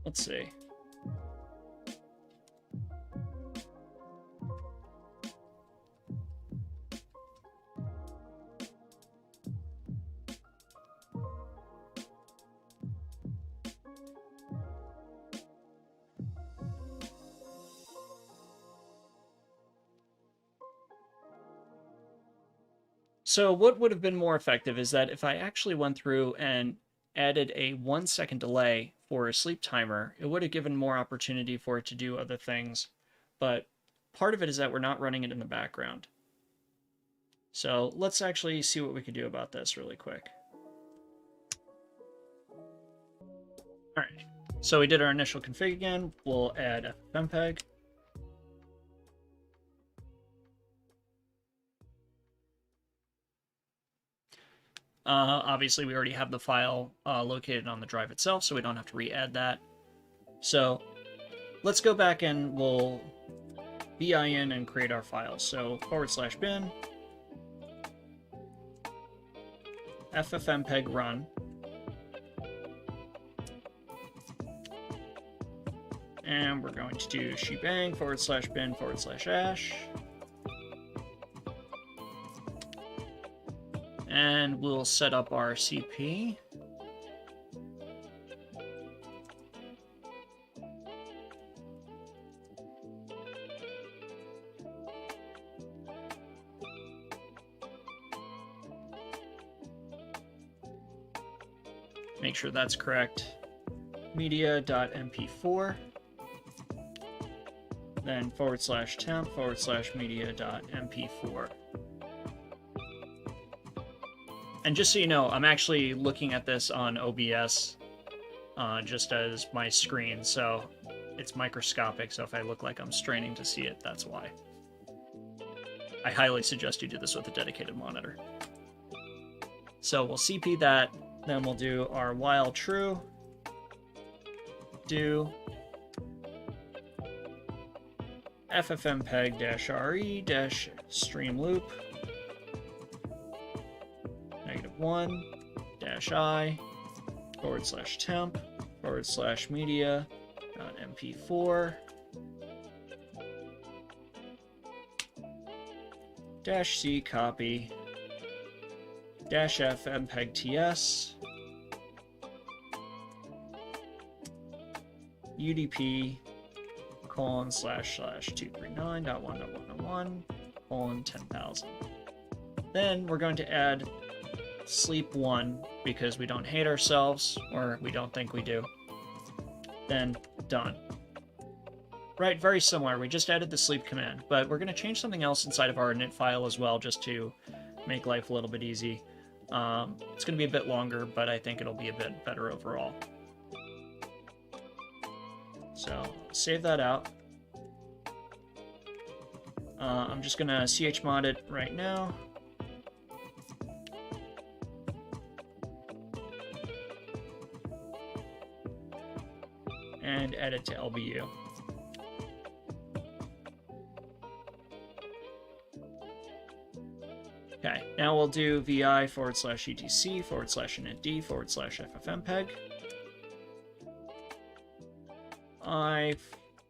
Let's see. So what would have been more effective is that if I actually went through and added a 1 second delay for a sleep timer, it would have given more opportunity for it to do other things. But part of it is that we're not running it in the background. So let's actually see what we can do about this really quick. All right, so we did our initial config again. We'll add FFmpeg. Obviously, we already have the file located on the drive itself, so we don't have to re-add that. So let's go back and we'll bin and create our files. So /bin FFmpeg run. And we're going to do shebang /bin/ash. And we'll set up our CP. Make sure that's correct. Media.mp4. Then /temp /media.mp4. And just so you know, I'm actually looking at this on OBS just as my screen, so it's microscopic, so if I look like I'm straining to see it, that's why. I highly suggest you do this with a dedicated monitor. So we'll CP that, then we'll do our while true, do FFmpeg-re-stream loop -1 -i /temp /media.mp4 -c copy -FFMPEG-TS UDP ://239.1.1.1:10,000. Then we're going to add sleep 1 because we don't hate ourselves, or we don't think we do. Then done. Right, very similar. We just added the sleep command, but we're going to change something else inside of our init file as well, just to make life a little bit easy. It's going to be a bit longer, but I think it'll be a bit better overall. So save that out. I'm just going to chmod it right now. And add it to LBU. Okay, now we'll do vi /etc /initd /FFmpeg. I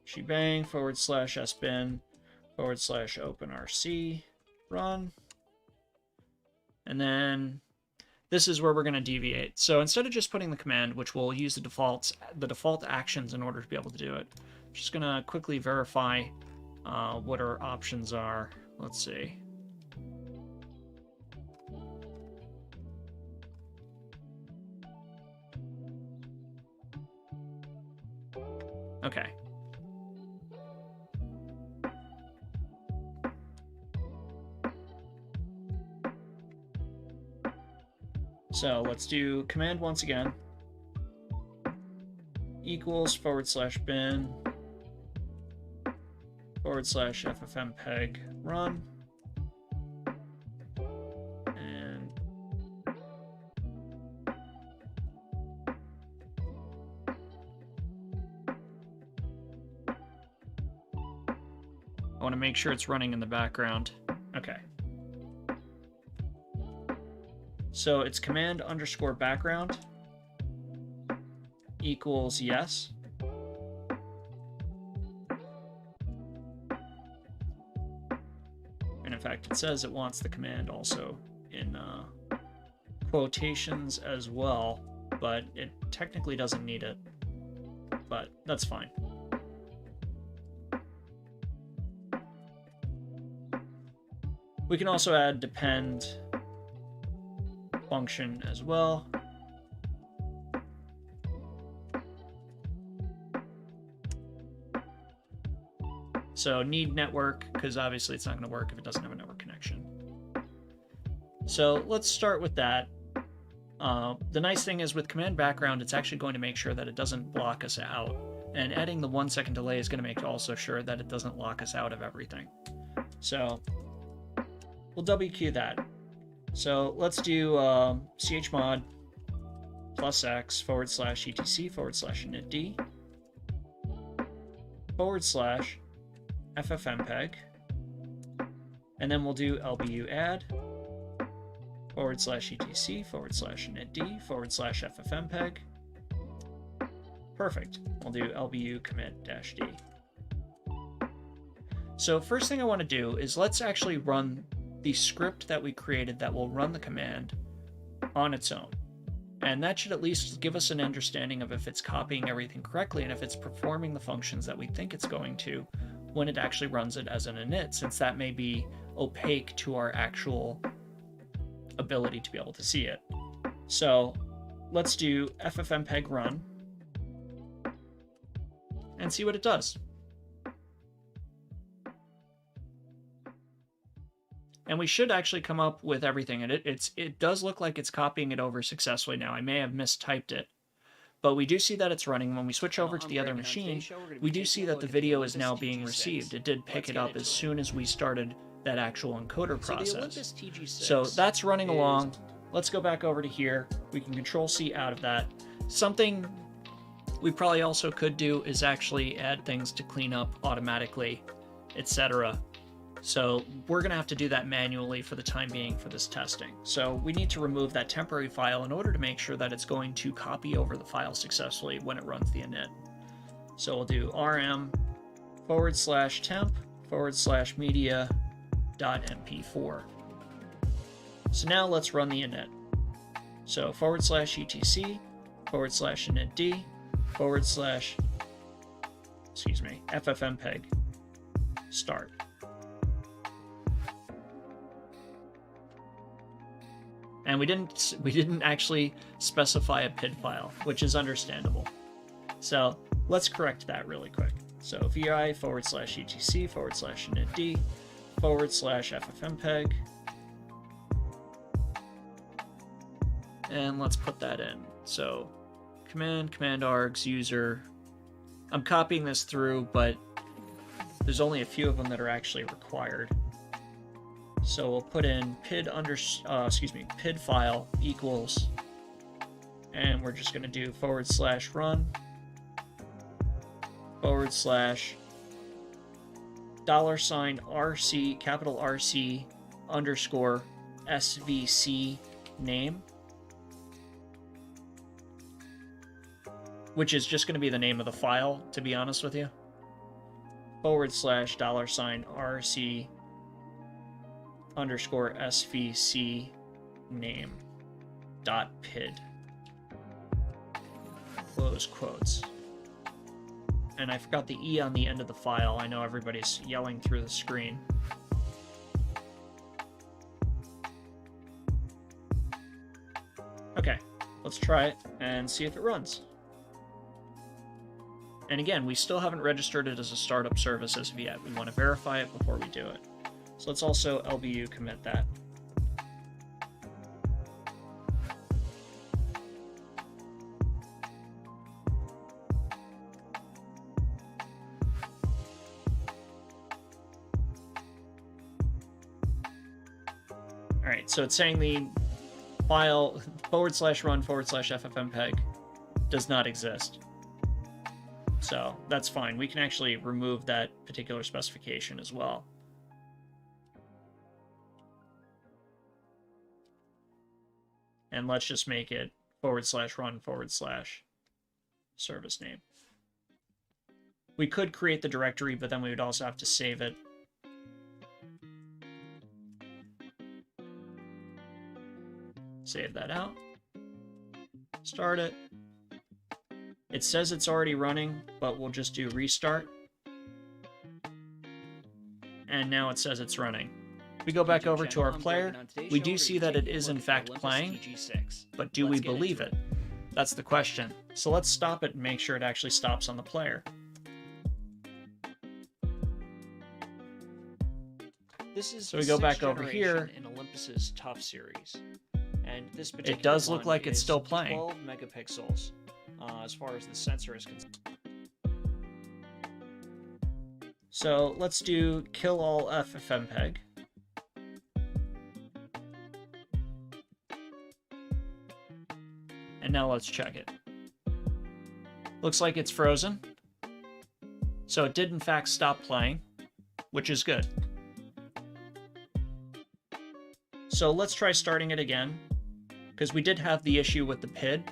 shebang /sbin /openrc run. And then this is where we're going to deviate. So instead of just putting the command, which we'll use the default actions in order to be able to do it, I'm just going to quickly verify what our options are. Let's see. Okay. So let's do command once again. Equals /bin /FFmpeg run. And I want to make sure it's running in the background. Okay. So it's command _background equals yes. And in fact, it says it wants the command also in quotations as well, but it technically doesn't need it. But that's fine. We can also add depend function as well. So need network, because obviously it's not going to work if it doesn't have a network connection. So let's start with that. The nice thing is with command background, it's actually going to make sure that it doesn't block us out. And adding the 1 second delay is going to make also sure that it doesn't lock us out of everything. So we'll WQ that. So let's do chmod +x /etc/initd /FFMPEG, and then we'll do lbu add /etc /initd /FFMPEG. Perfect. We'll do lbu commit -d. So first thing I want to do is let's actually run the script that we created that will run the command on its own. And that should at least give us an understanding of if it's copying everything correctly and if it's performing the functions that we think it's going to when it actually runs it as an init, since that may be opaque to our actual ability to be able to see it. So let's do FFmpeg run and see what it does. And we should actually come up with everything. And it does look like it's copying it over successfully now. I may have mistyped it, but we do see that it's running. When we switch over to the other machine, we do see that the video is now being received. It did pick it up as soon as we started that actual encoder process. So that's running along. Let's go back over to here. We can Control-C out of that. Something we probably also could do is actually add things to clean up automatically, etc. So we're going to have to do that manually for the time being for this testing. So we need to remove that temporary file in order to make sure that it's going to copy over the file successfully when it runs the init. So we'll do rm /temp /media.mp4. So now let's run the init. So /etc /initd /FFmpeg start. And we didn't actually specify a PID file, which is understandable. So let's correct that really quick. So vi /etc /initd /FFmpeg, and let's put that in. So command args user. I'm copying this through, but there's only a few of them that are actually required. So we'll put in PID file equals, and we're just going to do /run $RC, capital RC _ SVC name, which is just going to be the name of the file, to be honest with you. $RC _ SVC name .pid, close quotes. And I forgot the E on the end of the file. I know everybody's yelling through the screen. Okay, let's try it and see if it runs. And again, we still haven't registered it as a startup service as of yet. We want to verify it before we do it. So let's also lbu commit that. All right, so it's saying the file /run /FFmpeg does not exist. So that's fine. We can actually remove that particular specification as well. And let's just make it /run /service name. We could create the directory, but then we would also have to save it. Save that out. Start it. It says it's already running, but we'll just do restart. And now it says it's running. We go back over to our player. We do see that it is in fact playing, but do we believe it? That's the question. So let's stop it and make sure it actually stops on the player. So we go back over here. In Olympus's Tough series, and this it does look like it's still playing. 12 megapixels as far as the sensor is concerned. So let's do kill all FFMPEG. And now let's check it. Looks like it's frozen. So it did in fact stop playing, which is good. So let's try starting it again, because we did have the issue with the PID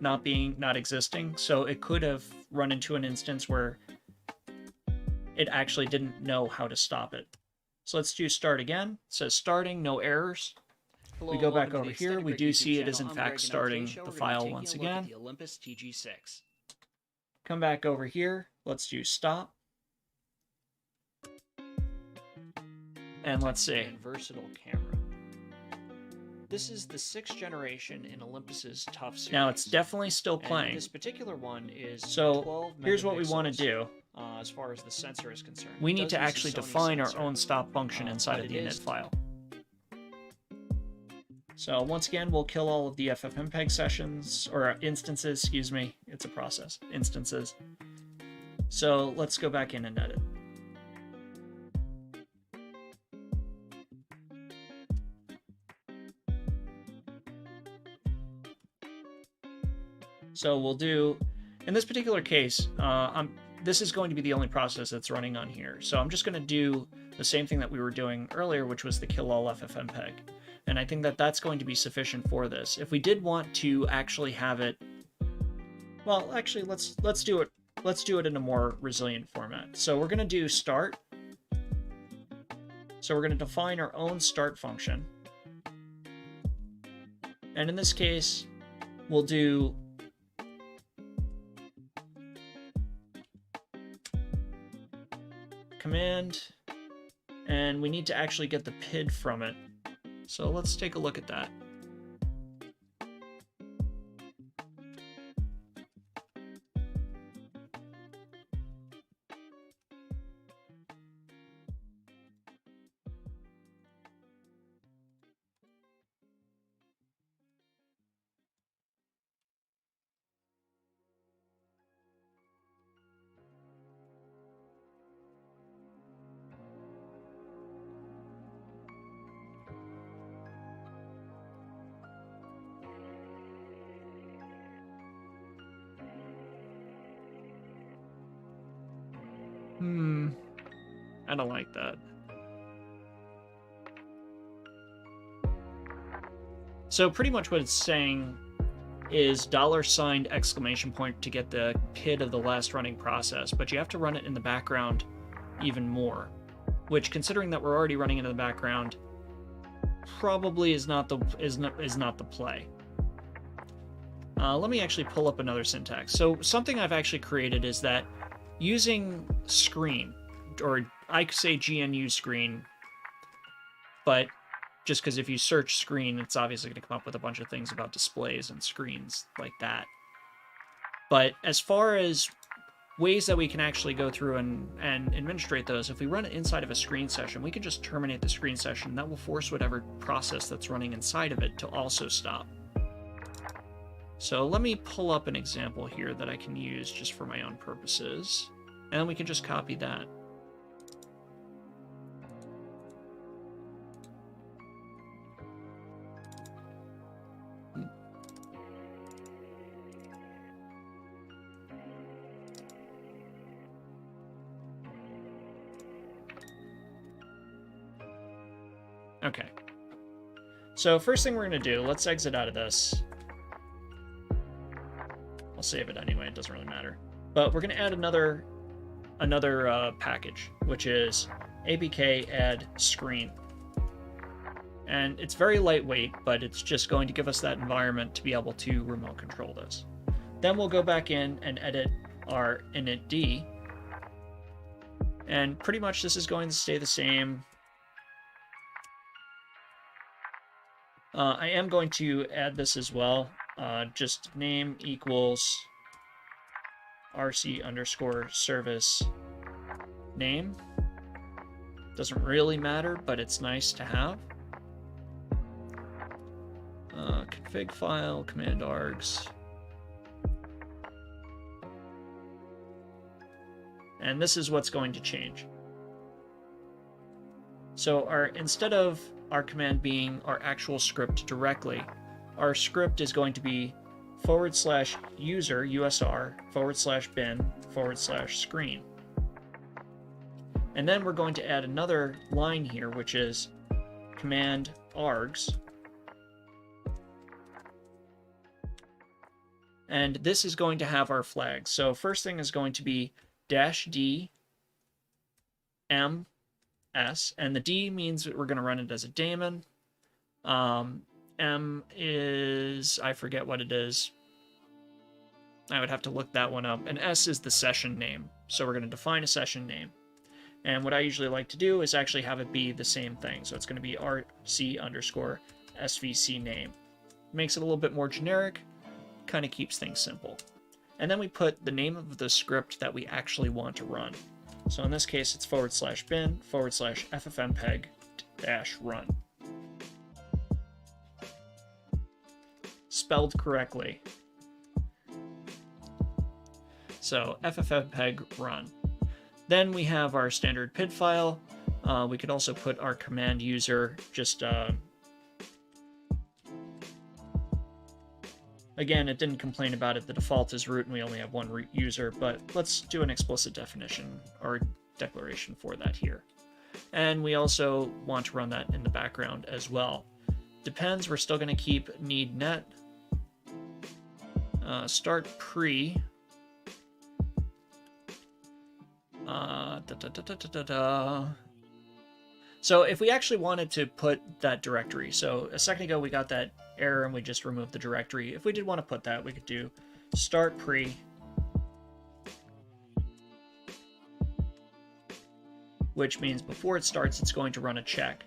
not existing, so it could have run into an instance where it actually didn't know how to stop it. So let's do start again. It says starting, no errors. Hello, we go back over here. We do see it is in fact starting the file once again. The Olympus TG6. Come back over here. Let's do stop. And let's see. And versatile camera. This is the 6th generation in Olympus's Tough series. Now it's definitely still playing. And this particular one is so 12 here's what we want to do. As far as the sensor is concerned, we need to actually define our own stop function inside of the init file. So once again, we'll kill all of the FFmpeg sessions, or instances, excuse me. It's a process. Instances. So let's go back in and edit. So we'll do, in this particular case, this is going to be the only process that's running on here. So I'm just going to do the same thing that we were doing earlier, which was the kill all FFmpeg. And I think that that's going to be sufficient for this. If we did want to actually have it, well, actually, let's do it. Let's do it in a more resilient format. So we're going to do start. So we're going to define our own start function. And in this case, we'll do command, and we need to actually get the PID from it. So let's take a look at that. I don't like that. So pretty much what it's saying is $! to get the PID of the last running process, but you have to run it in the background even more, which, considering that we're already running it in the background, probably is not the play. Let me actually pull up another syntax. So something I've actually created is that using screen, or I say GNU screen, but just because if you search screen, it's obviously going to come up with a bunch of things about displays and screens like that. But as far as ways that we can actually go through and administrate those, if we run it inside of a screen session, we can just terminate the screen session. That will force whatever process that's running inside of it to also stop. So let me pull up an example here that I can use just for my own purposes, and then we can just copy that. Okay. So first thing we're going to do, let's exit out of this. I'll save it anyway, it doesn't really matter. But we're going to add another package, which is apk add screen. And it's very lightweight, but it's just going to give us that environment to be able to remote control this. Then we'll go back in and edit our initd. And pretty much this is going to stay the same. I am going to add this as well. Just name equals rc_service name. Doesn't really matter, but it's nice to have. Config file, command args. And this is what's going to change. So instead of our command being our actual script directly, our script is going to be /user usr /bin/screen. And then we're going to add another line here, which is command args. And this is going to have our flags. So first thing is going to be -d m s, and the D means that we're going to run it as a daemon. M is, I forget what it is. I would have to look that one up. And S is the session name. So we're going to define a session name. And what I usually like to do is actually have it be the same thing. So it's going to be rc_svc name. Makes it a little bit more generic, kind of keeps things simple. And then we put the name of the script that we actually want to run. So in this case, it's /bin /FFMPEG-run. Spelled correctly. So FFmpeg run. Then we have our standard PID file. We could also put our command user, just again, it didn't complain about it. The default is root and we only have one root user, but let's do an explicit definition or declaration for that here. And we also want to run that in the background as well. Depends, we're still going to keep need net. Start pre. So if we actually wanted to put that directory, so a second ago we got that error and we just removed the directory. If we did want to put that, we could do start pre which means before it starts, it's going to run a check.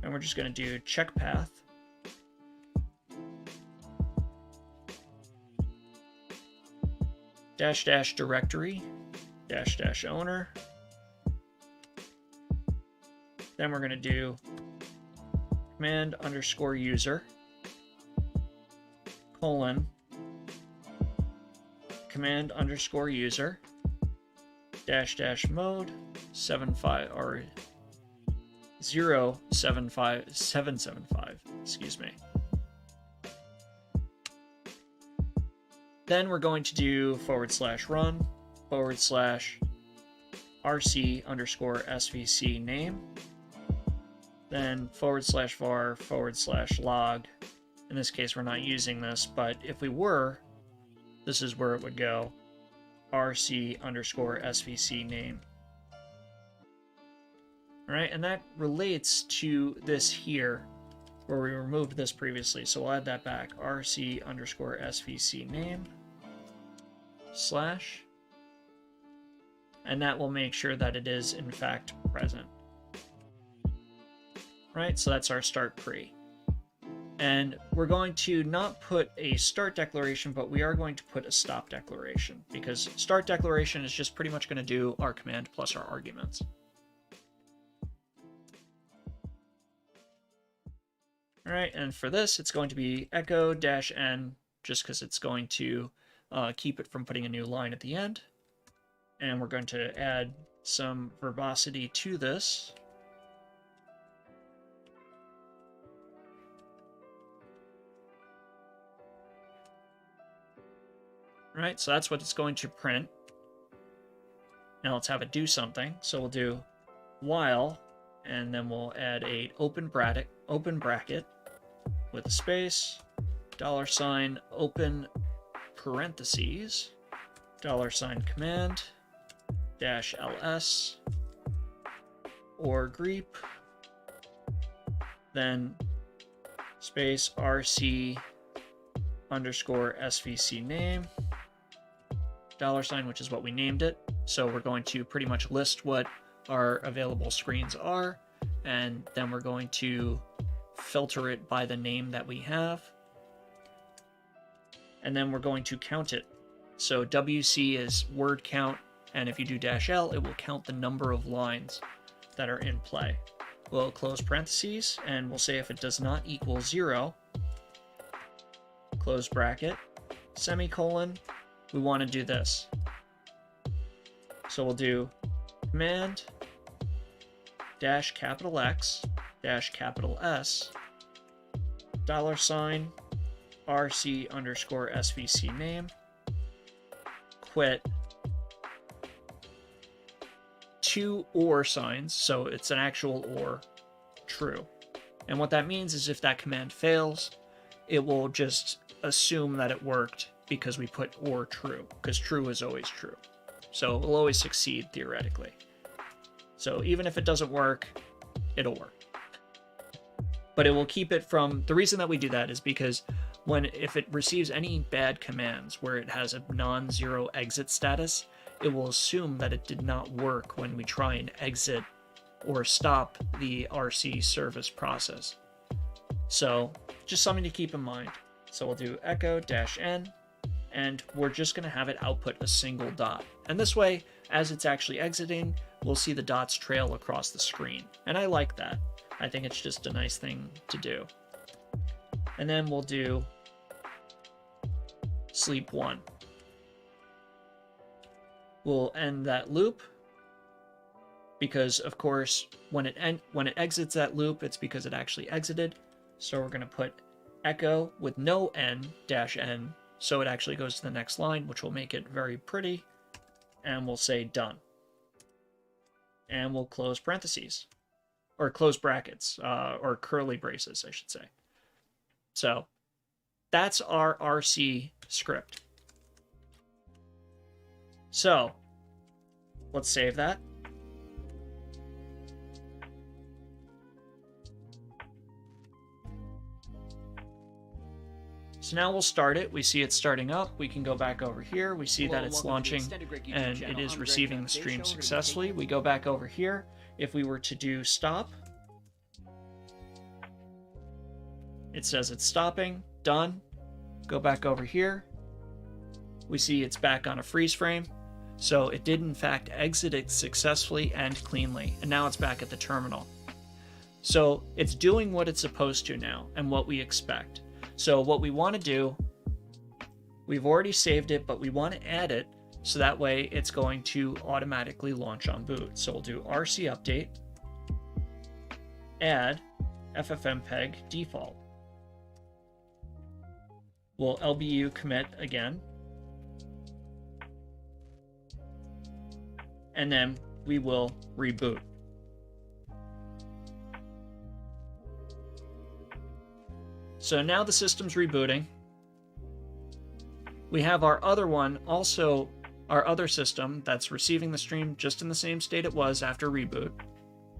And we're just going to do check path. -- directory -- owner. Then we're going to do command _user command _user -- mode 75 or 075775, excuse me. Then we're going to do /run /rc_svc name, then /var /log. In this case, we're not using this, but if we were, this is where it would go, rc_svc name. All right, and that relates to this here, where we removed this previously. So we'll add that back, rc_svc name /, and that will make sure that it is in fact present. Right, so that's our start pre. And we're going to not put a start declaration, but we are going to put a stop declaration, because start declaration is just pretty much going to do our command plus our arguments. All right, and for this, it's going to be echo -n, just because it's going to keep it from putting a new line at the end. And we're going to add some verbosity to this. Right, so that's what it's going to print. Now let's have it do something. So we'll do while, and then we'll add a open bracket with a space, $, open parentheses, $command, -ls, or greep, then space rc_svc name, $, which is what we named it. So we're going to pretty much list what our available screens are, and then we're going to filter it by the name that we have. And then we're going to count it. So WC is word count, and if you do -L, it will count the number of lines that are in play. We'll close parentheses, and we'll say if it does not equal 0, close bracket, semicolon, we want to do this. So we'll do command -X -S $, $RC_SVC name, quit, 2 OR signs, so it's an actual OR, true. And what that means is if that command fails, it will just assume that it worked because we put OR true, because true is always true. So it will always succeed theoretically. So even if it doesn't work, it'll work. But it will keep it from, the reason that we do that is because if it receives any bad commands where it has a non-zero exit status, it will assume that it did not work when we try and exit or stop the RC service process. So just something to keep in mind. So we'll do echo -N, and we're just going to have it output a single dot. And this way, as it's actually exiting, we'll see the dots trail across the screen. And I like that. I think it's just a nice thing to do. And then we'll do sleep 1. We'll end that loop because, of course, when it exits that loop, it's because it actually exited. So we're going to put echo with no n-n, so it actually goes to the next line, which will make it very pretty. And we'll say done. And we'll close parentheses, or close brackets, or curly braces, I should say. So that's our RC script. So let's save that. So now we'll start it. We see it starting up. We can go back over here. We see that it's launching and it is receiving the stream successfully. We go back over here. If we were to do stop, it says it's stopping, done. Go back over here. We see it's back on a freeze frame. So it did in fact exit it successfully and cleanly. And now it's back at the terminal. So it's doing what it's supposed to now and what we expect. So what we want to do, we've already saved it, but we want to add it so that way it's going to automatically launch on boot. So we'll do RC update, add FFMPEG default. We'll LBU commit again. And then we will reboot. So now the system's rebooting. We have our other one, also our other system that's receiving the stream just in the same state it was after reboot.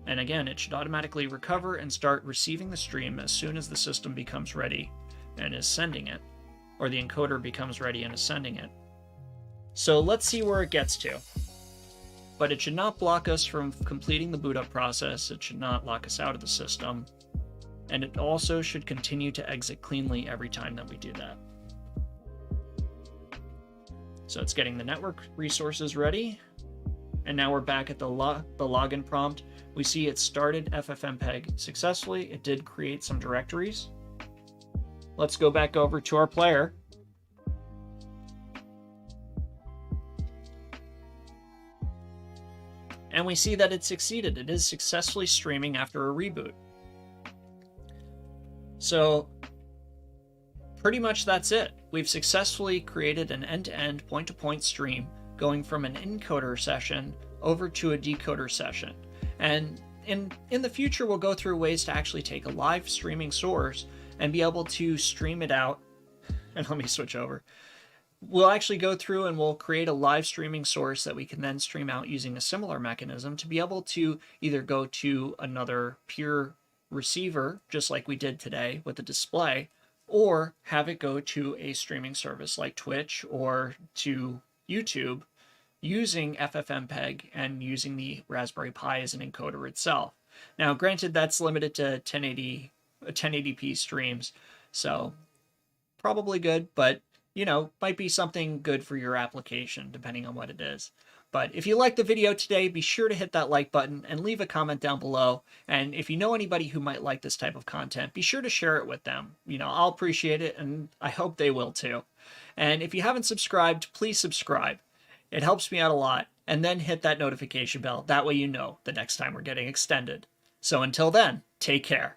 And again, it should automatically recover and start receiving the stream as soon as the system becomes ready and is sending it, or the encoder becomes ready and is sending it. So let's see where it gets to. But it should not block us from completing the boot up process. It should not lock us out of the system. And it also should continue to exit cleanly every time that we do that. So it's getting the network resources ready. And now we're back at the login prompt. We see it started FFmpeg successfully. It did create some directories. Let's go back over to our player. And we see that it succeeded. It is successfully streaming after a reboot. So pretty much that's it. We've successfully created an end-to-end point-to-point stream going from an encoder session over to a decoder session. And in the future, we'll go through ways to actually take a live streaming source and be able to stream it out. And let me switch over. We'll actually go through and we'll create a live streaming source that we can then stream out using a similar mechanism to be able to either go to another peer receiver, just like we did today with the display, or have it go to a streaming service like Twitch or to YouTube using FFmpeg and using the Raspberry Pi as an encoder itself. Now, granted, that's limited to 1080 1080p streams. So probably good, but might be something good for your application depending on what it is. But if you liked the video today, be sure to hit that like button and leave a comment down below. And if you know anybody who might like this type of content, be sure to share it with them. I'll appreciate it, and I hope they will too. And if you haven't subscribed, please subscribe. It helps me out a lot. And then hit that notification bell. That way you know the next time we're getting extended. So until then, take care.